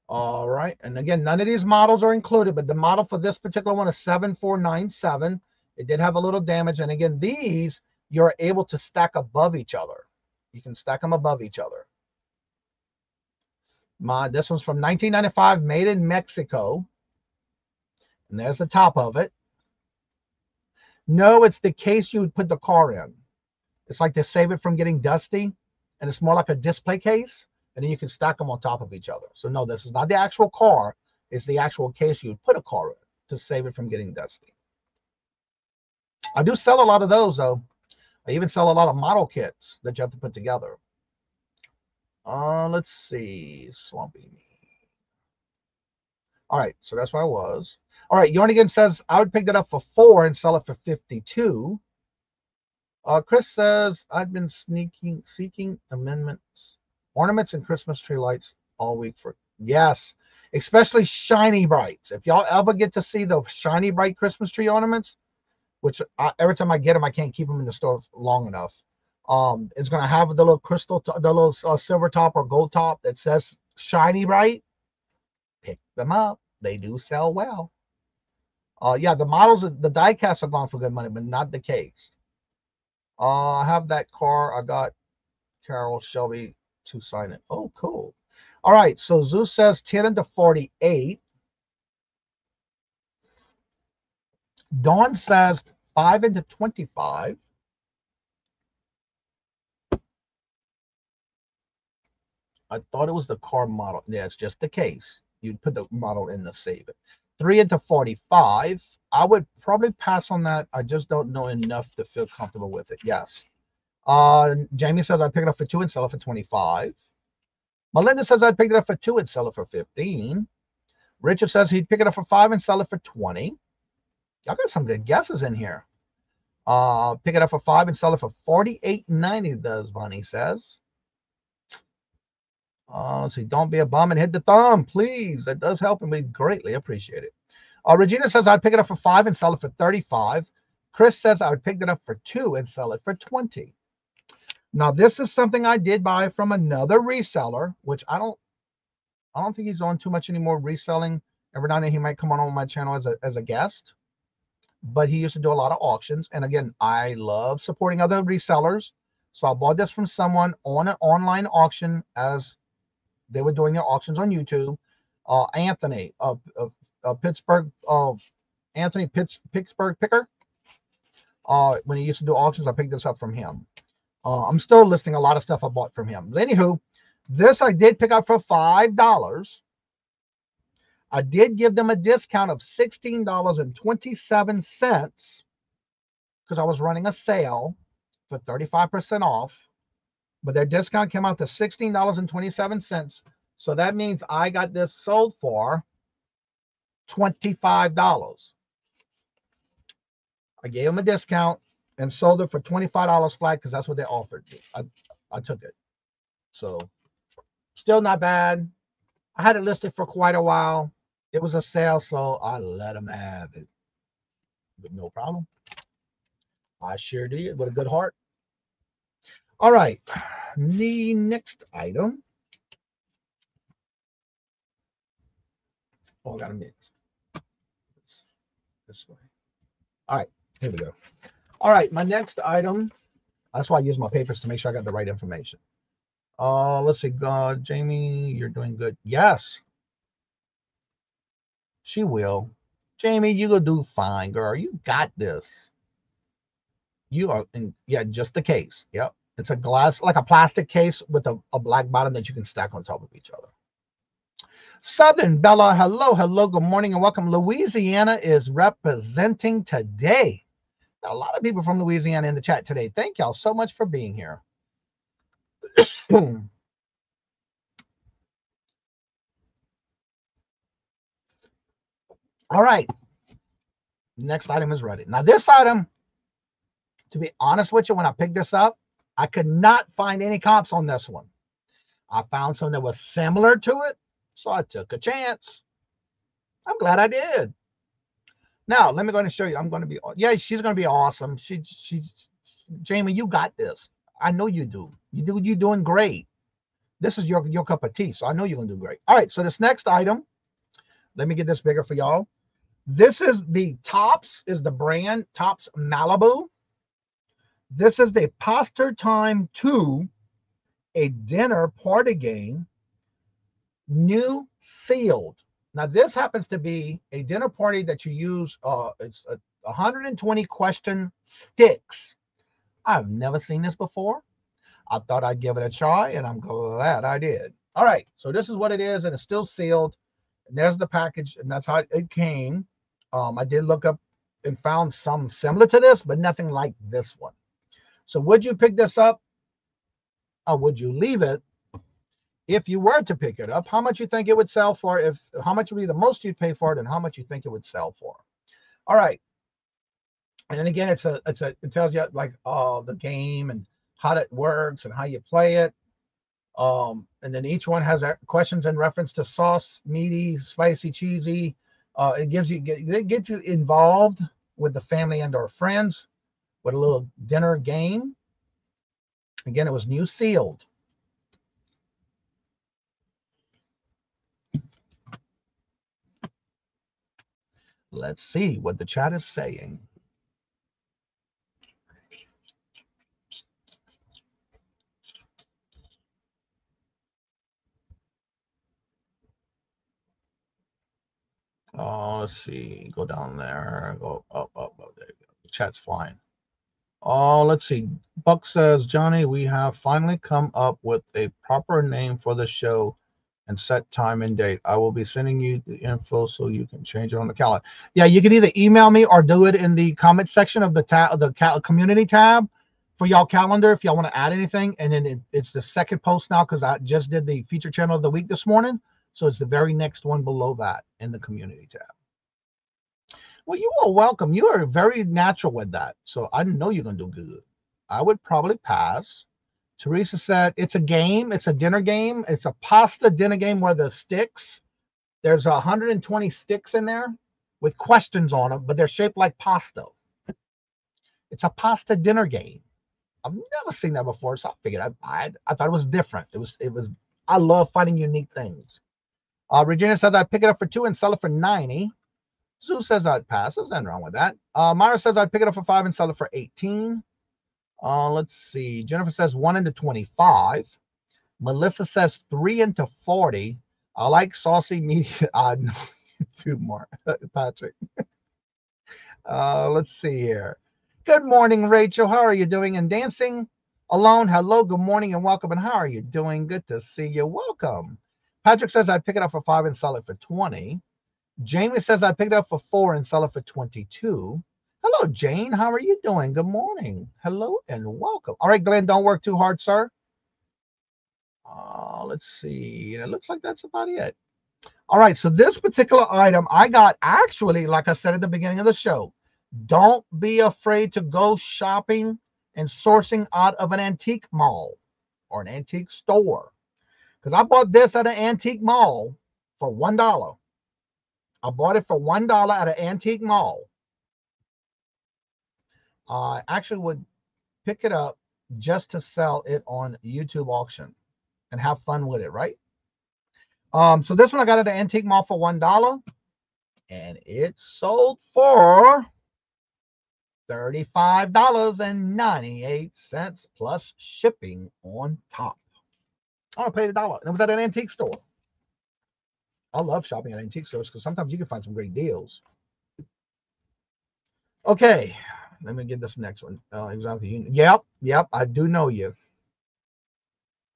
All right. And again, none of these models are included, but the model for this particular one is 7497. It did have a little damage. And again, these you're able to stack above each other. You can stack them above each other. This one's from 1995, made in Mexico. And there's the top of it. No, it's the case you would put the car in. It's like to save it from getting dusty. And it's more like a display case. And then you can stack them on top of each other. So no, this is not the actual car. It's the actual case you would put a car in to save it from getting dusty. I do sell a lot of those, though. I even sell a lot of model kits that you have to put together. Let's see. Swampy Me. All right, so that's where I was. All right, Yornigan says, I would pick that up for $4 and sell it for $52. Chris says, I've been seeking ornaments and Christmas tree lights all week for, yes, especially shiny brights. If y'all ever get to see the shiny bright Christmas tree ornaments, which every time I get them, I can't keep them in the store long enough. It's going to have the little crystal, the little silver top or gold top that says shiny bright. Pick them up. They do sell well. Yeah, the models, the die casts are gone for good money, but not the case. I have that car. I got Carol Shelby to sign it. Oh, cool. All right. So Zeus says 10 into 48. Dawn says 5 into 25. I thought it was the car model. Yeah, it's just the case. You'd put the model in to save it. 3 into 45. I would probably pass on that. I just don't know enough to feel comfortable with it. Yes. Jamie says I'd pick it up for 2 and sell it for 25. Melinda says I'd pick it up for 2 and sell it for 15. Richard says he'd pick it up for 5 and sell it for 20. Y'all got some good guesses in here. Pick it up for $5 and sell it for $48.90, does Vonnie says. Let's see. Don't be a bum and hit the thumb, please. That does help, and we greatly appreciate it. Regina says I'd pick it up for $5 and sell it for $35. Chris says I would pick it up for $2 and sell it for $20. Now, this is something I did buy from another reseller, which I don't think he's on too much anymore reselling. Every now and then he might come on my channel as a guest, but he used to do a lot of auctions. And again, I love supporting other resellers. So I bought this from someone on an online auction as they were doing their auctions on YouTube. Anthony of Pittsburgh, Anthony Pittsburgh Picker. When he used to do auctions, I picked this up from him. I'm still listing a lot of stuff I bought from him. But anywho, this I did pick up for $5. I did give them a discount of $16.27 because I was running a sale for 35% off. But their discount came out to $16.27. So that means I got this sold for $25. I gave them a discount and sold it for $25 flat because that's what they offered me. I took it. So still not bad. I had it listed for quite a while. It was a sale, so I let them have it. But no problem. I sure did with a good heart. All right. The next item. Oh, I got it mixed. This way. All right. Here we go. All right. My next item. That's why I use my papers to make sure I got the right information. Let's see. Jamie, you're doing good. Yes. She will. Jamie, you gonna do fine, girl. You got this. You are in, yeah, just the case. Yep. It's a glass, like a plastic case with a black bottom that you can stack on top of each other. Southern Bella, hello, good morning and welcome. Louisiana is representing today. Got a lot of people from Louisiana in the chat today. Thank y'all so much for being here. All right. Next item is ready. Now, this item, to be honest with you, when I picked this up, I could not find any comps on this one. I found some that was similar to it, so I took a chance. I'm glad I did. Now, let me go ahead and show you. I'm going to be, yeah, she's going to be awesome. She's Jamie, you got this. I know you do. You're doing great. This is your cup of tea, so I know you're going to do great. All right, so this next item, let me get this bigger for y'all. This is the Tops, is the brand, Tops Malibu. This is the Pasta Time 2, a dinner party game, new sealed. Now, this happens to be a dinner party that you use, it's 120 question sticks. I've never seen this before. I thought I'd give it a try, and I'm glad I did. All right, so this is what it is, and it's still sealed. And there's the package, and that's how it came. I did look up and found some similar to this, but nothing like this one. So would you pick this up, or would you leave it? If you were to pick it up, how much you think it would sell for? How much would be the most you'd pay for it, and how much you think it would sell for? All right. And then again, it tells you like the game and how it works and how you play it. And then each one has questions in reference to sauce, meaty, spicy, cheesy. It gets you involved with the family and or friends with a little dinner game. Again, it was new sealed. Let's see what the chat is saying. Oh, let's see. Go down there. Go up. There you go. The chat's flying. Oh, let's see. Buck says, Johnny, we have finally come up with a proper name for the show and set time and date. I will be sending you the info so you can change it on the calendar. Yeah, you can either email me or do it in the comment section of the community tab for y'all calendar if y'all want to add anything. And then it's the second post now because I just did the feature channel of the week this morning. So it's the very next one below that in the community tab. Well, you are welcome. You are very natural with that. So I know you're going to do good. I would probably pass. Teresa said, it's a game. It's a dinner game. It's a pasta dinner game where the sticks, there's 120 sticks in there with questions on them, but they're shaped like pasta. It's a pasta dinner game. I've never seen that before, so I figured I'd buy it. I thought it was different. It was. I love finding unique things. Regina says I'd pick it up for $2 and sell it for $90. Sue says I'd pass. There's nothing wrong with that. Myra says I'd pick it up for $5 and sell it for $18. Let's see. Jennifer says 1 into 25. Melissa says 3 into 40. I like saucy media. No, two more, Patrick. Let's see here. Good morning, Rachel. How are you doing? And dancing alone. Hello, good morning and welcome. And how are you doing? Good to see you. Welcome. Patrick says I'd pick it up for $5 and sell it for $20. Jamie says I'd pick it up for $4 and sell it for $22. Hello, Jane. How are you doing? Good morning. Hello and welcome. All right, Glenn, don't work too hard, sir. Let's see. It looks like that's about it. All right, so this particular item I got actually, like I said at the beginning of the show, don't be afraid to go shopping and sourcing out of an antique mall or an antique store. Because I bought this at an antique mall for $1. I bought it for $1 at an antique mall. I actually would pick it up just to sell it on YouTube auction and have fun with it, right? So this one I got at an antique mall for $1, and it sold for $35.98 plus shipping on top. I paid $1. And it was at an antique store. I love shopping at antique stores because sometimes you can find some great deals. Okay, let me get this next one. Yep, I do know you.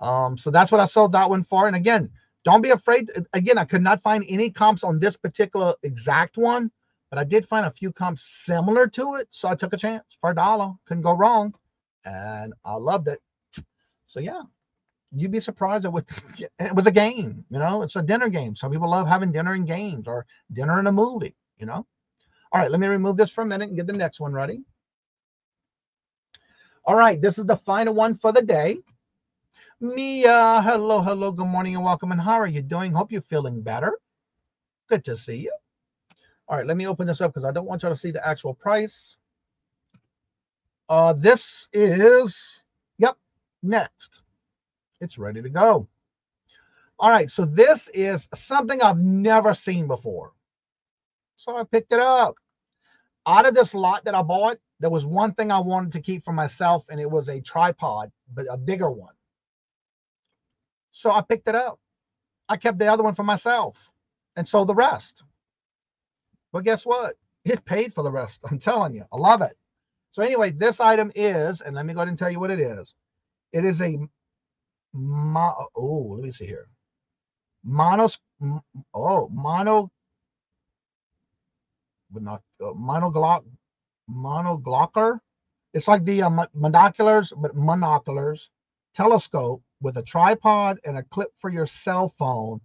So that's what I sold that one for. And again, don't be afraid. Again, I could not find any comps on this particular exact one, but I did find a few comps similar to it. So I took a chance for $1. Couldn't go wrong. And I loved it. So yeah, you'd be surprised at it was a game, you know, it's a dinner game. Some people love having dinner in games or dinner in a movie, you know. All right, let me remove this for a minute and get the next one ready. All right, this is the final one for the day. Mia, hello, good morning and welcome. And how are you doing? Hope you're feeling better. Good to see you. All right, let me open this up because I don't want you to see the actual price. This is, yep, next. It's ready to go. All right, so this is something I've never seen before. So I picked it up. Out of this lot that I bought, there was one thing I wanted to keep for myself, and it was a tripod, but a bigger one. So I picked it up. I kept the other one for myself and sold the rest. But guess what? It paid for the rest. I'm telling you, I love it. So anyway, this item is, and let me go ahead and tell you what it is. It is a, let me see here. Monoglocker. It's like the monoculars, but monoculars telescope with a tripod and a clip for your cell phone.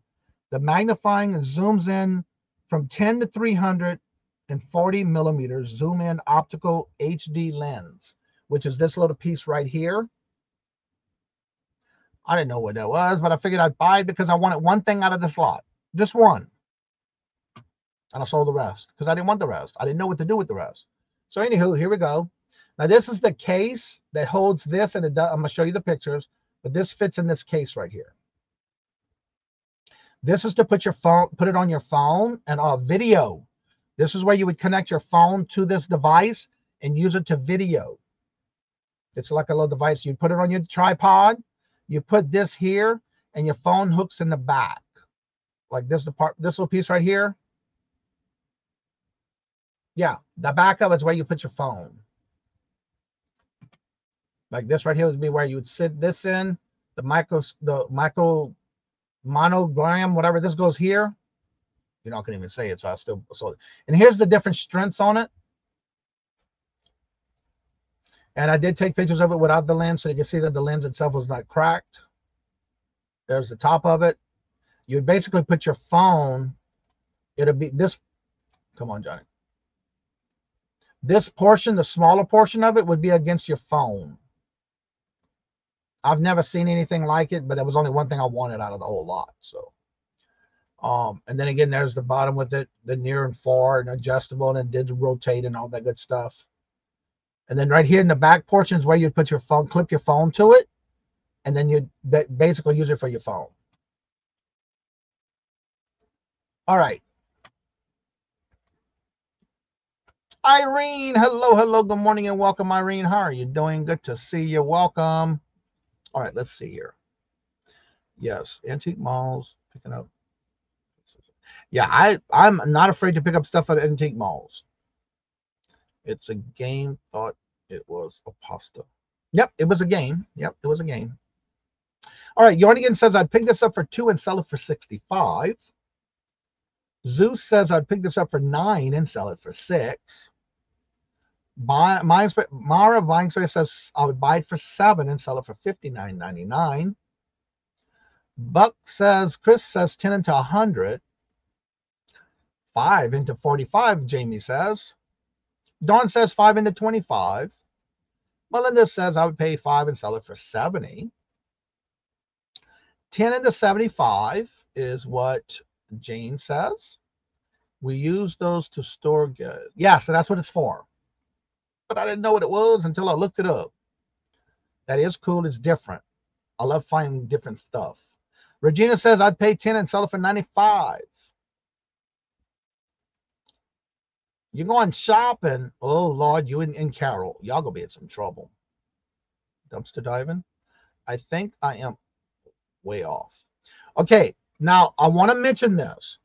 The magnifying and zooms in from 10 to 340 millimeters. Zoom in optical HD lens, which is this little piece right here. I didn't know what that was, but I figured I'd buy it because I wanted one thing out of this lot, just one. And I sold the rest because I didn't want the rest. I didn't know what to do with the rest. So anywho, here we go. Now this is the case that holds this, and I'm going to show you the pictures, but this fits in this case right here. This is to put your phone, put it on your phone and video. This is where you would connect your phone to this device and use it to video. It's like a little device. You put it on your tripod, you put this here, and your phone hooks in the back. Like this, this little piece right here. Yeah, the backup is where you put your phone. Like this right here would be where you would sit this in, the micro monogram, whatever this goes here. You're not going to even say it, so I still sold it. And here's the different strengths on it. And I did take pictures of it without the lens, so you can see that the lens itself was not cracked. There's the top of it. You'd basically put your phone, it'll be this, come on, Johnny. This portion, the smaller portion of it, would be against your phone. I've never seen anything like it, but there was only one thing I wanted out of the whole lot. So, and then again, there's the bottom with it, the near and far and adjustable, and it did rotate and all that good stuff. And then right here in the back portion is where you put your phone, clip your phone to it, and then you basically use it for your phone. All right. Irene, hello, good morning and welcome, Irene. How are you doing? Good to see you. Welcome. All right, let's see here. Yes, antique malls, picking up. Yeah, I'm not afraid to pick up stuff at antique malls. It's a game. Thought it was a pasta. Yep, it was a game. Yep, it was a game. All right, Yornigan says I'd pick this up for $2 and sell it for $65. Zeus says I'd pick this up for $9 and sell it for $6. Mara Buying Story says I would buy it for $7 and sell it for $59.99. Buck says, Chris says 10 into 100. 5 into 45, Jamie says. Dawn says 5 into 25. Melinda says I would pay 5 and sell it for 70. 10 into 75 is what Jane says. We use those to store goods. Yeah, so that's what it's for. But I didn't know what it was until I looked it up. That is cool. It's different. I love finding different stuff. Regina says I'd pay 10 and sell it for 95. You're going shopping. Oh, Lord, you and Carol. Y'all gonna be in some trouble. Dumpster diving. I think I am way off. Okay, now I want to mention this.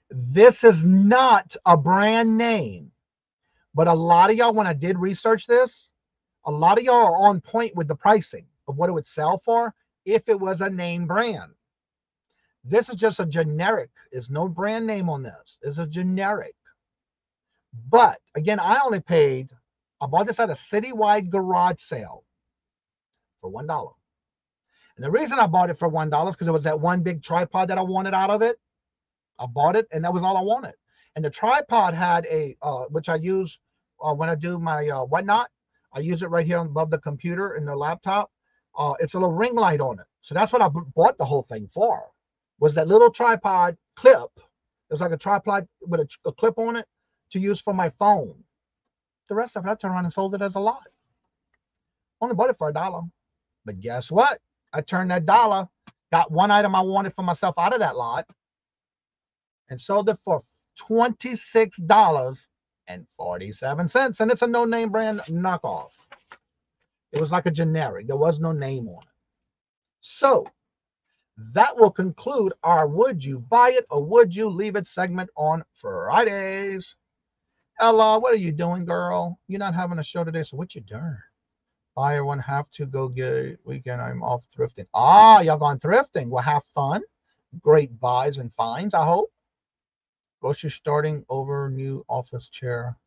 This is not a brand name, but a lot of y'all, when I did research this, a lot of y'all are on point with the pricing of what it would sell for if it was a name brand. This is just a generic. There's no brand name on this. It's a generic. But again, I bought this at a citywide garage sale for $1. And the reason I bought it for $1 is because it was that one big tripod that I wanted out of it. I bought it, and that was all I wanted. And the tripod had a, which I use when I do my whatnot. I use it right here above the computer in the laptop. It's a little ring light on it. So that's what I bought the whole thing for, was that little tripod clip. There's like a tripod with a clip on it to use for my phone. The rest of it, I turned around and sold it as a lot. Only bought it for $1. But guess what? I turned that $1, got one item I wanted for myself out of that lot, and sold it for $26.47. And it's a no-name brand knockoff. It was like a generic. There was no name on it. So that will conclude our Would You Buy It or Would You Leave It segment on Fridays. Ella, what are you doing, girl? You're not having a show today, so what you doing? Buyer one have to go get weekend. I'm off thrifting. Ah, y'all going thrifting. Well, have fun. Great buys and finds, I hope. Grocery starting over new office chair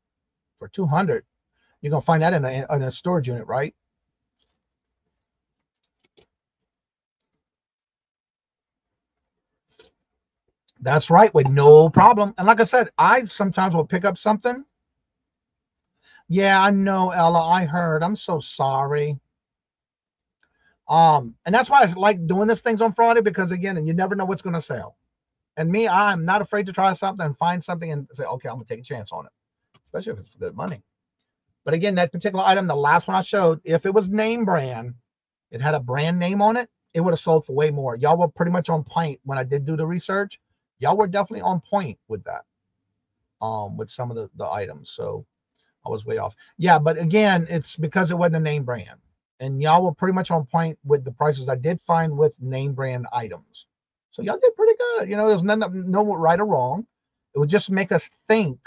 for $200. You're gonna find that in a storage unit, right? That's right, with no problem. And like I said, I sometimes will pick up something. Yeah, I know, Ella. I heard. I'm so sorry. And that's why I like doing these things on Friday, because again, you never know what's going to sell. And me, I'm not afraid to try something and find something and say, okay, I'm going to take a chance on it, especially if it's for good money. But again, that particular item, the last one I showed, if it was name brand, it had a brand name on it, it would have sold for way more. Y'all were pretty much on point when I did do the research. Y'all were definitely on point with that, with some of the items. So I was way off. Yeah, but again, it's because it wasn't a name brand. And y'all were pretty much on point with the prices I did find with name brand items. So y'all did pretty good. You know, there's no right or wrong. It would just make us think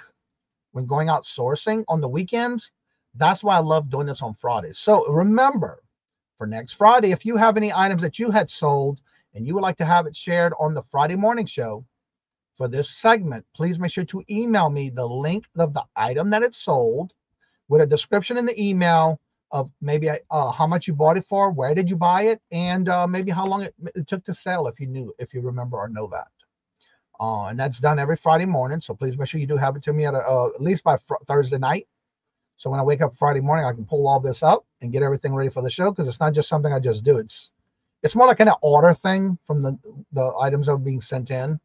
when going out sourcing on the weekends. That's why I love doing this on Fridays. So remember, for next Friday, if you have any items that you had sold and you would like to have it shared on the Friday morning show for this segment, please make sure to email me the link of the item that it sold with a description in the email of maybe how much you bought it for, where did you buy it, and maybe how long it took to sell, if you remember or know that. And that's done every Friday morning. So please make sure you do have it to me at least by Thursday night. So when I wake up Friday morning, I can pull all this up and get everything ready for the show, because it's not just something I just do. It's more like an order thing from the items that are being sent in.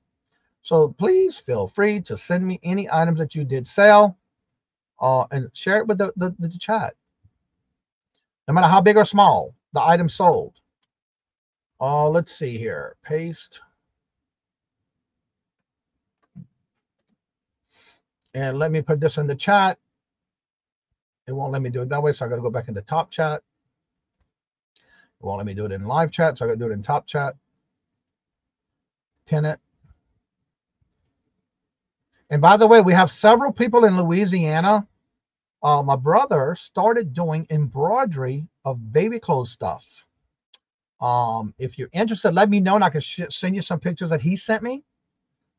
So please feel free to send me any items that you did sell, and share it with the chat. No matter how big or small the item sold. Let's see here. Paste. And let me put this in the chat. It won't let me do it that way, so I got to go back into top chat. It won't let me do it in live chat, so I got to do it in top chat. Pin it. And by the way, we have several people in Louisiana. My brother started doing embroidery of baby clothes stuff. If you're interested, let me know, and I can send you some pictures that he sent me.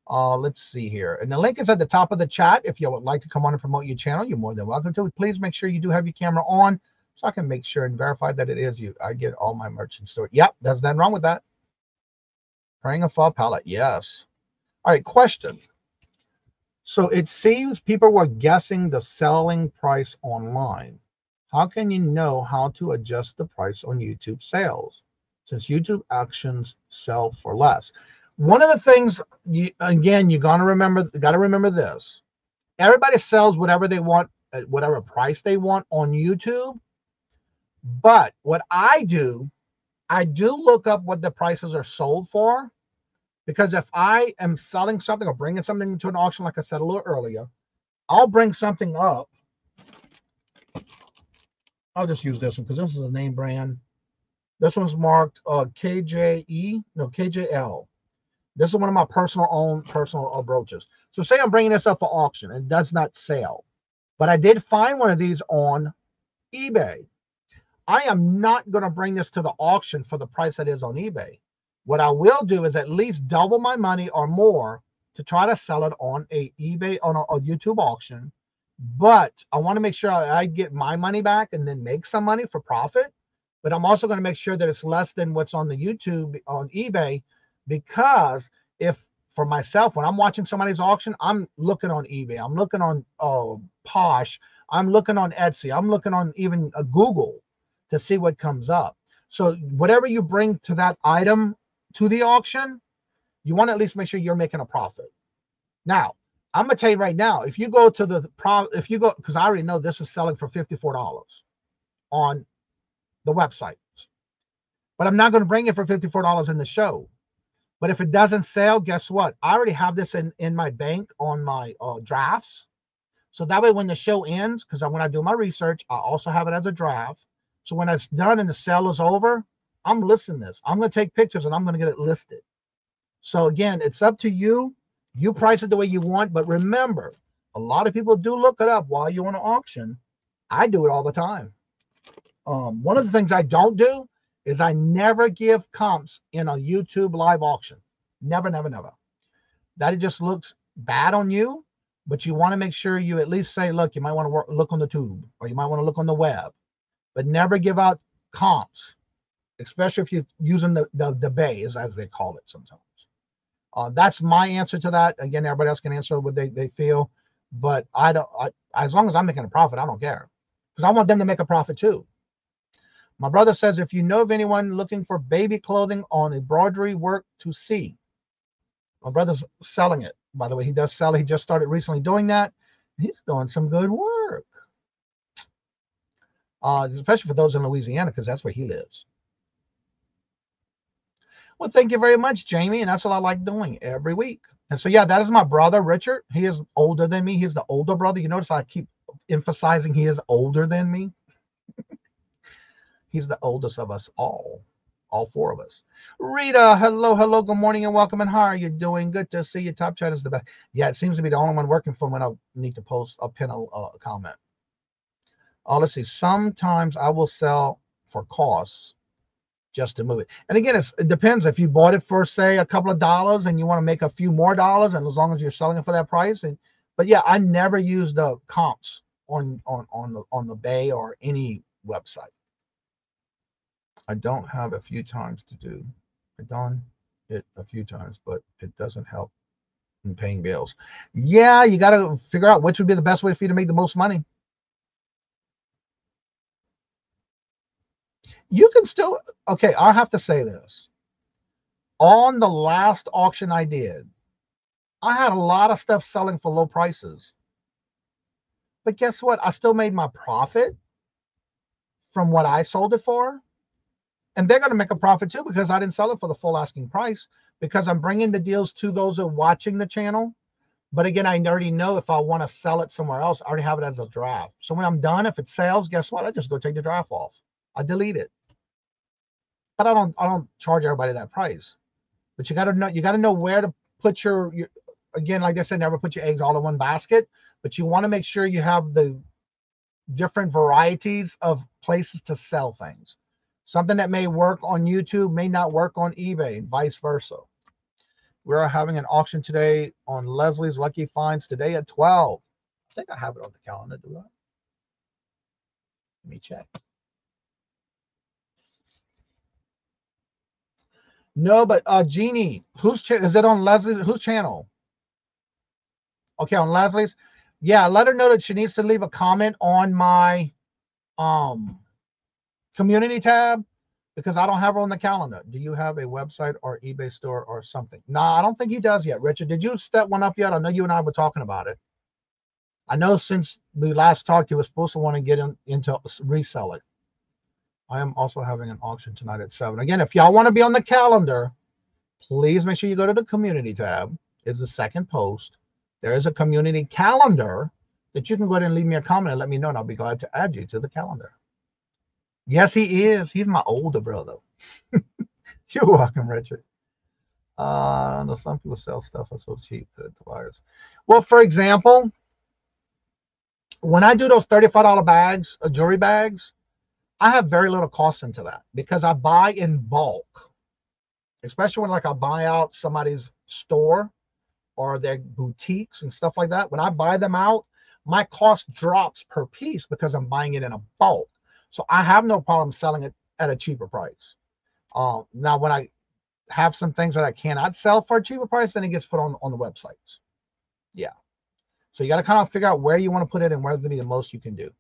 Let's see here. And the link is at the top of the chat. If you would like to come on and promote your channel, you're more than welcome to. Please make sure you do have your camera on, so I can make sure and verify that it is you. I get all my merch in store. Yep, there's nothing wrong with that. Praying a fall palette. Yes. All right, question. So it seems people were guessing the selling price online. How can you know how to adjust the price on YouTube sales, since YouTube actions sell for less? One of the things, you got to remember this. Everybody sells whatever they want at whatever price they want on YouTube. But what I do look up what the prices are sold for. Because if I am selling something or bringing something into an auction, like I said a little earlier, I'll bring something up. I'll just use this one because this is a name brand. This one's marked KJL. This is one of my personal brooches. So say I'm bringing this up for auction and it does not sell, but I did find one of these on eBay. I am not going to bring this to the auction for the price that is on eBay. What I will do is at least double my money or more to try to sell it on a YouTube auction. But I want to make sure I get my money back and then make some money for profit. But I'm also going to make sure that it's less than what's on the YouTube on eBay, because if for myself, when I'm watching somebody's auction, I'm looking on eBay, I'm looking on Posh, I'm looking on Etsy, I'm looking on even Google to see what comes up. So whatever you bring to that item to the auction, you want to at least make sure you're making a profit. Now, I'm gonna tell you right now, if you go to because I already know this is selling for $54 on the website, but I'm not going to bring it for $54 in the show. But if it doesn't sell, guess what? I already have this in my bank on my drafts. So that way when the show ends, because when I do my research, I also have it as a draft. So when it's done and the sale is over, I'm listing this. I'm going to take pictures and I'm going to get it listed. So again, it's up to you. You price it the way you want. But remember, a lot of people do look it up while you're on an auction. I do it all the time. One of the things I don't do is I never give comps in a YouTube live auction. Never, never, never. That it just looks bad on you, but you want to make sure you at least say, look, you might want to look on the tube, or you might want to look on the web, but never give out comps, especially if you're using the bay, as they call it sometimes. That's my answer to that. Again, everybody else can answer what they feel, but as long as I'm making a profit, I don't care, because I want them to make a profit too. My brother says, if you know of anyone looking for baby clothing on embroidery work to see. My brother's selling it. By the way, he does sell it. He just started recently doing that. He's doing some good work. Especially for those in Louisiana, because that's where he lives. Well, thank you very much, Jamie. And that's what I like doing every week. And so, yeah, that is my brother, Richard. He is older than me. He's the older brother. You notice I keep emphasizing he is older than me. He's the oldest of us all four of us. Rita, hello, good morning and welcome. And how are you doing? Good to see you. Top chat is the best. Yeah, it seems to be the only one working for when I need to post a pin a comment. Let's see. Sometimes I will sell for costs just to move it. And again, it depends. If you bought it for, say, a couple of dollars and you want to make a few more dollars, and as long as you're selling it for that price. But yeah, I never use the comps on the Bay or any website. I don't have a few times to do. I've done it a few times, but it doesn't help in paying bills. Yeah, you got to figure out which would be the best way for you to make the most money. You can still, okay, I have to say this. On the last auction I did, I had a lot of stuff selling for low prices. But guess what? I still made my profit from what I sold it for. And they're going to make a profit too because I didn't sell it for the full asking price, because I'm bringing the deals to those who are watching the channel. But again, I already know if I want to sell it somewhere else, I already have it as a draft. So when I'm done, if it sells, guess what? I just go take the draft off. I delete it. But I don't charge everybody that price. But you got to know where to put your again, like I said, never put your eggs all in one basket, but you want to make sure you have the different varieties of places to sell things. Something that may work on YouTube may not work on eBay, and vice versa. We're having an auction today on Leslie's Lucky Finds today at 12. I think I have it on the calendar, do I? Let me check. No, but Jeannie, is it on Leslie's? Whose channel? Okay, on Leslie's. Yeah, let her know that she needs to leave a comment on my community tab, because I don't have her on the calendar. Do you have a website or eBay store or something? Nah, I don't think he does yet. Richard, did you step one up yet? I know you and I were talking about it. I know since we last talked, you were supposed to want to get into reselling. I am also having an auction tonight at 7. Again, if y'all want to be on the calendar, please make sure you go to the community tab. It's the second post. There is a community calendar that you can go ahead and leave me a comment and let me know, and I'll be glad to add you to the calendar. Yes, he is. He's my older brother. You're welcome, Richard. I know some people sell stuff that's so cheap to the buyers. Well, for example, when I do those $35 bags, jewelry bags, I have very little cost into that because I buy in bulk, especially when like I buy out somebody's store or their boutiques and stuff like that. When I buy them out, my cost drops per piece because I'm buying it in a bulk. So I have no problem selling it at a cheaper price. Now, when I have some things that I cannot sell for a cheaper price, then it gets put on the websites. Yeah. So you got to kind of figure out where you want to put it and where to be the most you can do.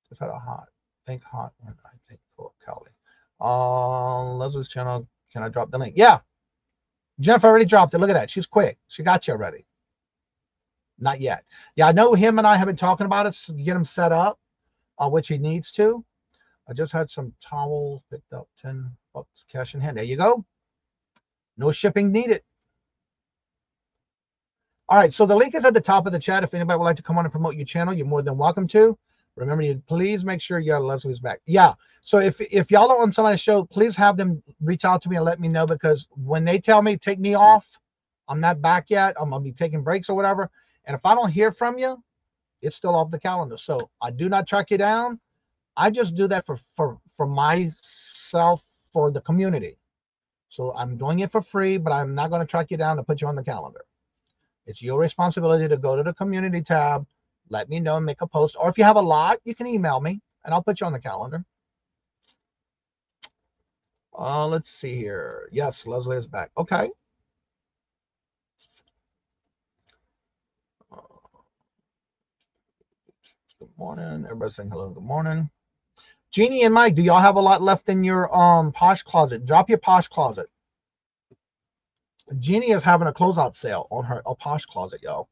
Just had a hot. Think hot one. I think cool, Kelly. Leslie's channel. Can I drop the link? Yeah. Jennifer already dropped it. Look at that. She's quick. She got you already. Not yet. Yeah, I know him and I have been talking about it to get him set up, which he needs to. I just had some towels, picked up $10 cash in hand. There you go. No shipping needed. All right, so the link is at the top of the chat. If anybody would like to come on and promote your channel, you're more than welcome to. Remember, you please make sure you're Leslie's back. Yeah, so if y'all are on somebody's show, please have them reach out to me and let me know, because when they tell me take me off, I'm not back yet. I'm going to be taking breaks or whatever. And if I don't hear from you, it's still off the calendar. So I do not track you down. I just do that for myself, for the community. So I'm doing it for free, but I'm not going to track you down to put you on the calendar. It's your responsibility to go to the community tab, let me know and make a post. Or if you have a lot, you can email me and I'll put you on the calendar. Let's see here. Yes, Leslie is back. Okay. Good morning. Everybody saying hello. Good morning. Jeannie and Mike, do y'all have a lot left in your posh closet? Drop your posh closet. Jeannie is having a closeout sale on her posh closet, y'all.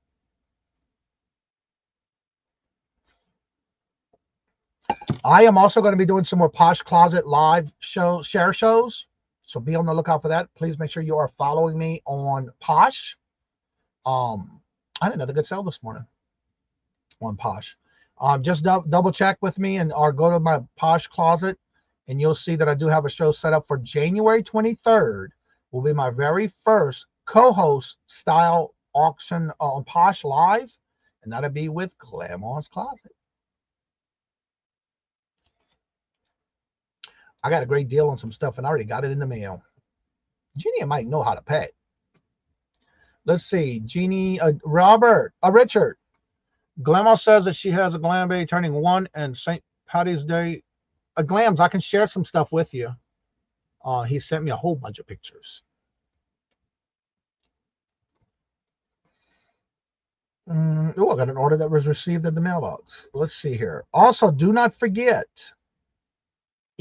I am also going to be doing some more posh closet live share shows, so be on the lookout for that. Please make sure you are following me on Posh. I had another good sale this morning on Posh. Just double check with me or go to my Posh closet, and you'll see that I do have a show set up for January 23rd. Will be my very first co-host style auction on Posh Live, and that'll be with Glamour's Closet. I got a great deal on some stuff, and I already got it in the mail. Jeannie might know how to pay. Let's see. Jeannie, Richard. Glamour says that she has a Glam Day turning 1 and St. Patty's Day. Glams, I can share some stuff with you. He sent me a whole bunch of pictures. Oh, I got an order that was received in the mailbox. Let's see here. Also, do not forget,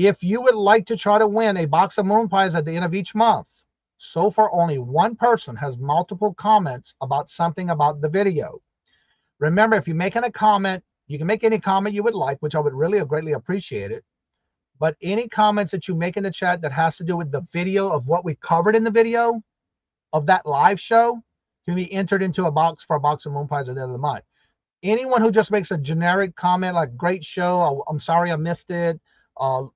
If you would like to try to win a box of moon pies at the end of each month, so far only one person has multiple comments about something about the video. Remember, if you're making a comment, you can make any comment you would like, which I would really greatly appreciate it. But any comments that you make in the chat that has to do with the video of what we covered in the video of that live show can be entered into a box for a box of moon pies at the end of the month. Anyone who just makes a generic comment like great show, I'm sorry I missed it, I'm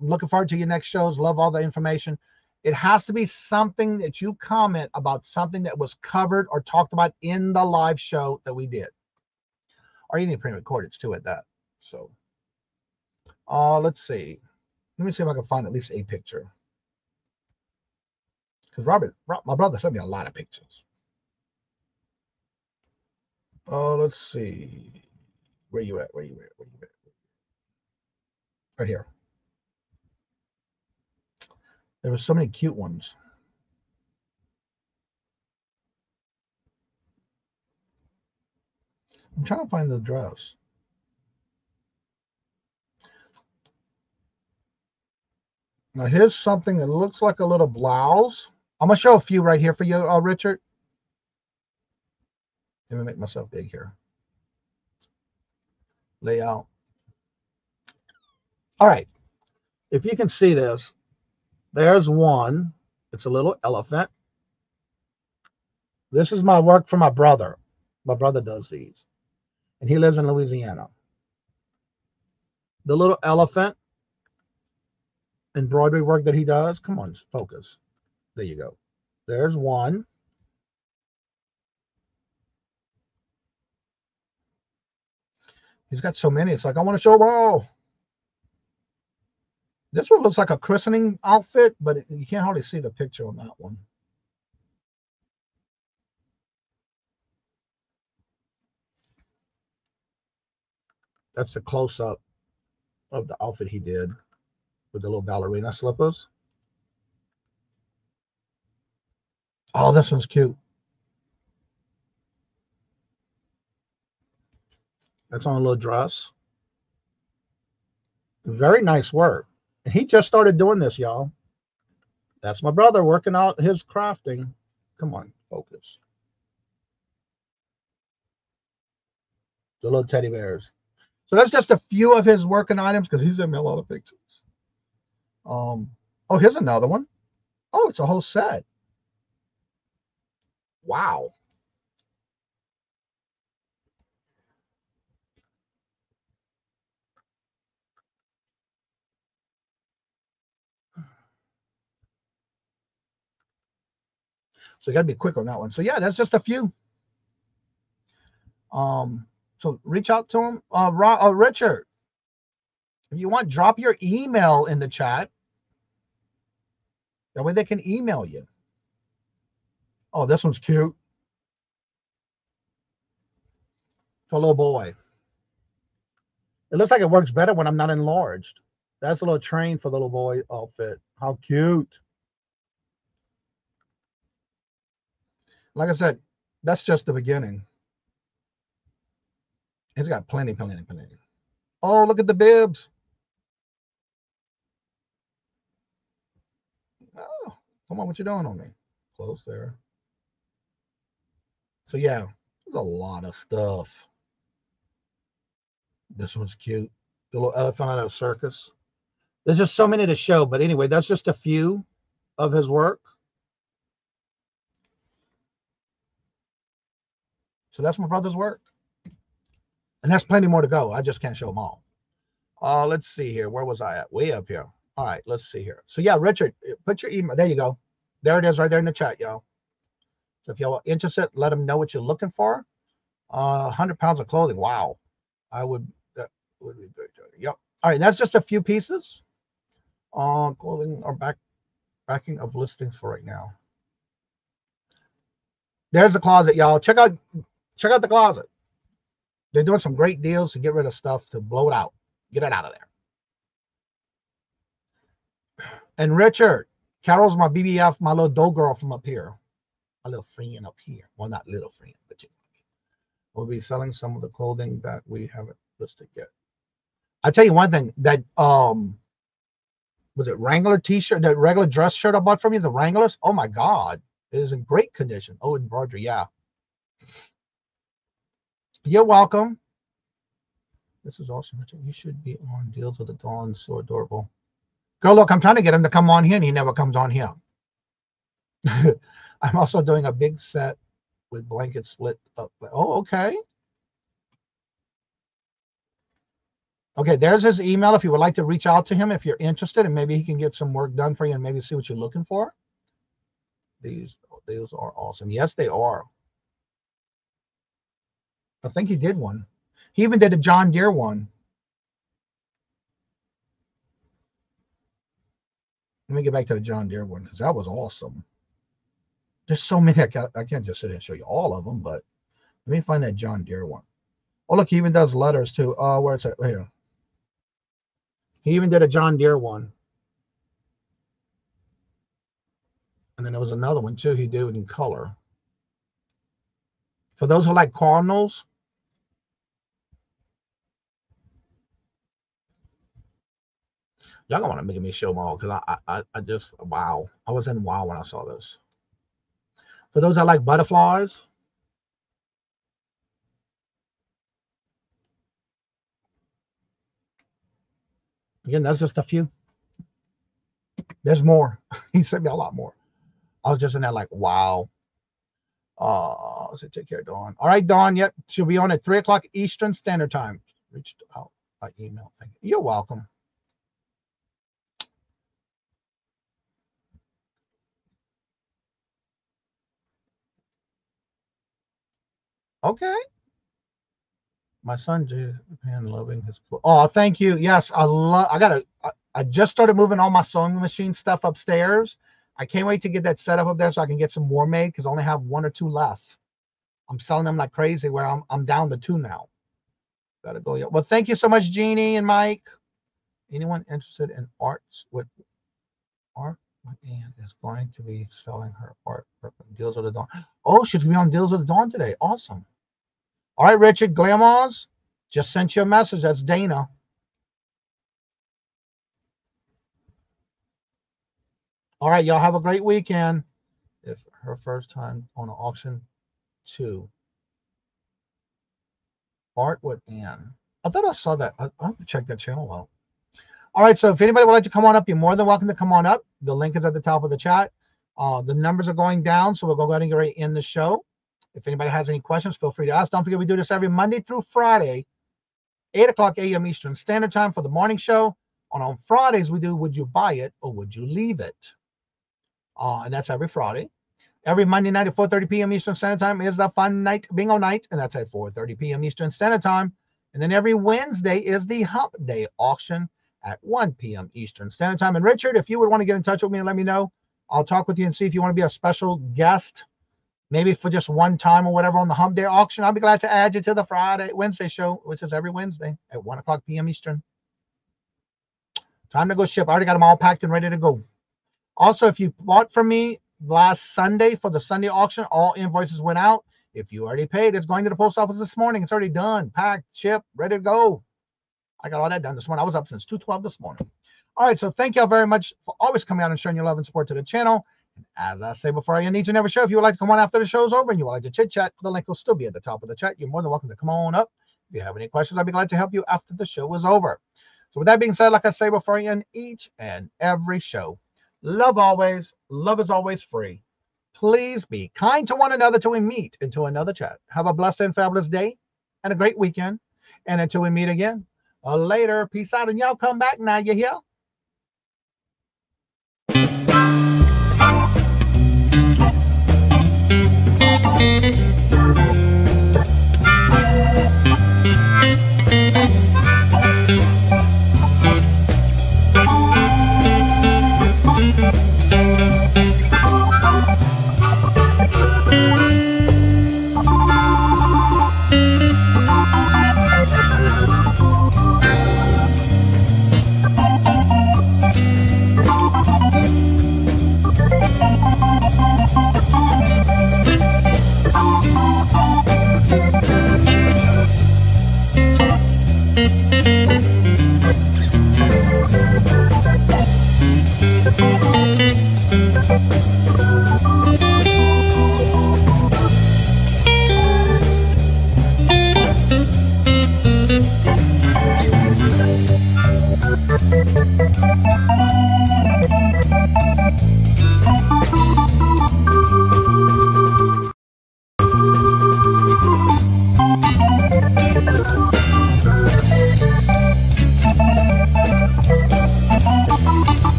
looking forward to your next shows, love all the information. It has to be something that you comment about, something that was covered or talked about in the live show that we did. Or you need to pre-record it too at that. So let's see. Let me see if I can find at least a picture. Because my brother sent me a lot of pictures. Let's see. Where you at? Where you at? Where you at? Right here. There were so many cute ones. I'm trying to find the dress. Now here's something that looks like a little blouse. I'm gonna show a few right here for you, Richard. Let me make myself big here. Layout. All right. If you can see this, there's one. It's a little elephant. This is my work for my brother. My brother does these, and he lives in Louisiana. The little elephant embroidery work that he does. Come on, focus. There you go. There's one. He's got so many. It's like, I want to show them all. This one looks like a christening outfit, but you can't hardly see the picture on that one. That's a close-up of the outfit he did with the little ballerina slippers. Oh, this one's cute. That's on a little dress. Very nice work. And he just started doing this, y'all. That's my brother working out his crafting. Come on, focus. The little teddy bears. So that's just a few of his working items because he's sent me a lot of pictures. Oh, here's another one. Oh, it's a whole set. Wow. So you got to be quick on that one. So yeah, that's just a few. So reach out to him. Richard, if you want, drop your email in the chat. That way they can email you. Oh, this one's cute. For a little boy. It looks like it works better when I'm not enlarged. That's a little train for the little boy outfit. How cute. Like I said, that's just the beginning. He's got plenty. Oh, look at the bibs. Oh, come on, what you doing on me? Close there. So yeah, there's a lot of stuff. This one's cute. The little elephant out of a circus. There's just so many to show, but anyway, that's just a few of his work. So that's my brother's work. And there's plenty more to go. I just can't show them all. Let's see here. Where was I at? Way up here. All right, let's see here. So yeah, Richard, put your email. There you go. There it is right there in the chat, y'all. So if y'all are interested, let them know what you're looking for. 100 pounds of clothing. Wow. That would be great. Yep. All right, that's just a few pieces. Clothing or backing of listings for right now. There's the closet, y'all. Check out the closet. They're doing some great deals to get rid of stuff, to blow it out. Get it out of there. And Richard, Carol's my BBF, my little dough girl from up here. My little friend up here. Well, not little friend, but we'll be selling some of the clothing that we haven't listed yet. I'll tell you one thing, that was it Wrangler t-shirt, the regular dress shirt I bought from you, the Wranglers? Oh my God, it is in great condition. Oh, embroidery, yeah. You're welcome. This is awesome, Richard. You should be on Deals with the Dawn. So adorable. Girl, look, I'm trying to get him to come on here, and he never comes on here. I'm also doing a big set with blanket split up. Oh, okay. Okay, there's his email if you would like to reach out to him if you're interested, and maybe he can get some work done for you and maybe see what you're looking for. These are awesome. Yes, they are. I think he did one. He even did a John Deere one. Let me get back to the John Deere one because that was awesome. There's so many. I can't just sit here and show you all of them, but let me find that John Deere one. Oh, look, he even does letters too. Where is it? Right here. He even did a John Deere one. And then there was another one too. He did it in color. For those who like Cardinals, y'all gonna want to make me show them all because I just, wow. I was in wow when I saw this. For those that like butterflies, again, that's just a few. There's more. He sent me a lot more. I was just in there like, wow. So take care, Dawn. All right, Dawn. Yep, she'll be on at 3 o'clock Eastern Standard Time. Reached out by email. Thank you. You're welcome. Okay. My son, Japan, loving his. Oh, thank you. Yes, I just started moving all my sewing machine stuff upstairs. I can't wait to get that set up there so I can get some more made because I only have 1 or 2 left. I'm selling them like crazy where I'm down to 2 now. Gotta go. Yeah. Well, thank you so much, Jeannie and Mike. Anyone interested in arts with art? Anne is going to be selling her art from Deals of the Dawn. Oh, she's gonna be on Deals of the Dawn today. Awesome. All right, Richard Glamours, just sent you a message. That's Dana. All right, y'all have a great weekend. If her first time on an auction too. Art with Ann. I thought I saw that. I'll have to check that channel out. All right, so if anybody would like to come on up, you're more than welcome to come on up. The link is at the top of the chat. The numbers are going down, so we'll go ahead and get ready to end the show. If anybody has any questions, feel free to ask. Don't forget, we do this every Monday through Friday, 8 o'clock a.m. Eastern Standard Time for the morning show. On Fridays, we do Would You Buy It or Would You Leave It? And that's every Friday. Every Monday night at 4:30 p.m. Eastern Standard Time is the Fun Night Bingo Night, and that's at 4:30 p.m. Eastern Standard Time. And then every Wednesday is the Hump Day Auction at 1 p.m. Eastern Standard Time. And Richard, if you would want to get in touch with me and let me know, I'll talk with you and see if you want to be a special guest, maybe for just one time or whatever on the Hump Day Auction. I'll be glad to add you to the Wednesday show, which is every Wednesday at 1 o'clock p.m. Eastern. Time to go ship. I already got them all packed and ready to go. Also, if you bought from me last Sunday for the Sunday auction, all invoices went out. If you already paid, it's going to the post office this morning. It's already done, packed, shipped, ready to go. I got all that done this morning. I was up since 2:12 this morning. All right, so thank y'all very much for always coming out and showing your love and support to the channel. And as I say before I end each and every show, if you would like to come on after the show's over and you would like to chit-chat, the link will still be at the top of the chat. You're more than welcome to come on up. If you have any questions, I'd be glad to help you after the show is over. So with that being said, like I say before I end each and every show, love always. Love is always free. Please be kind to one another till we meet into another chat. Have a blessed and fabulous day and a great weekend. And until we meet again, later. Peace out. And y'all come back now. You hear?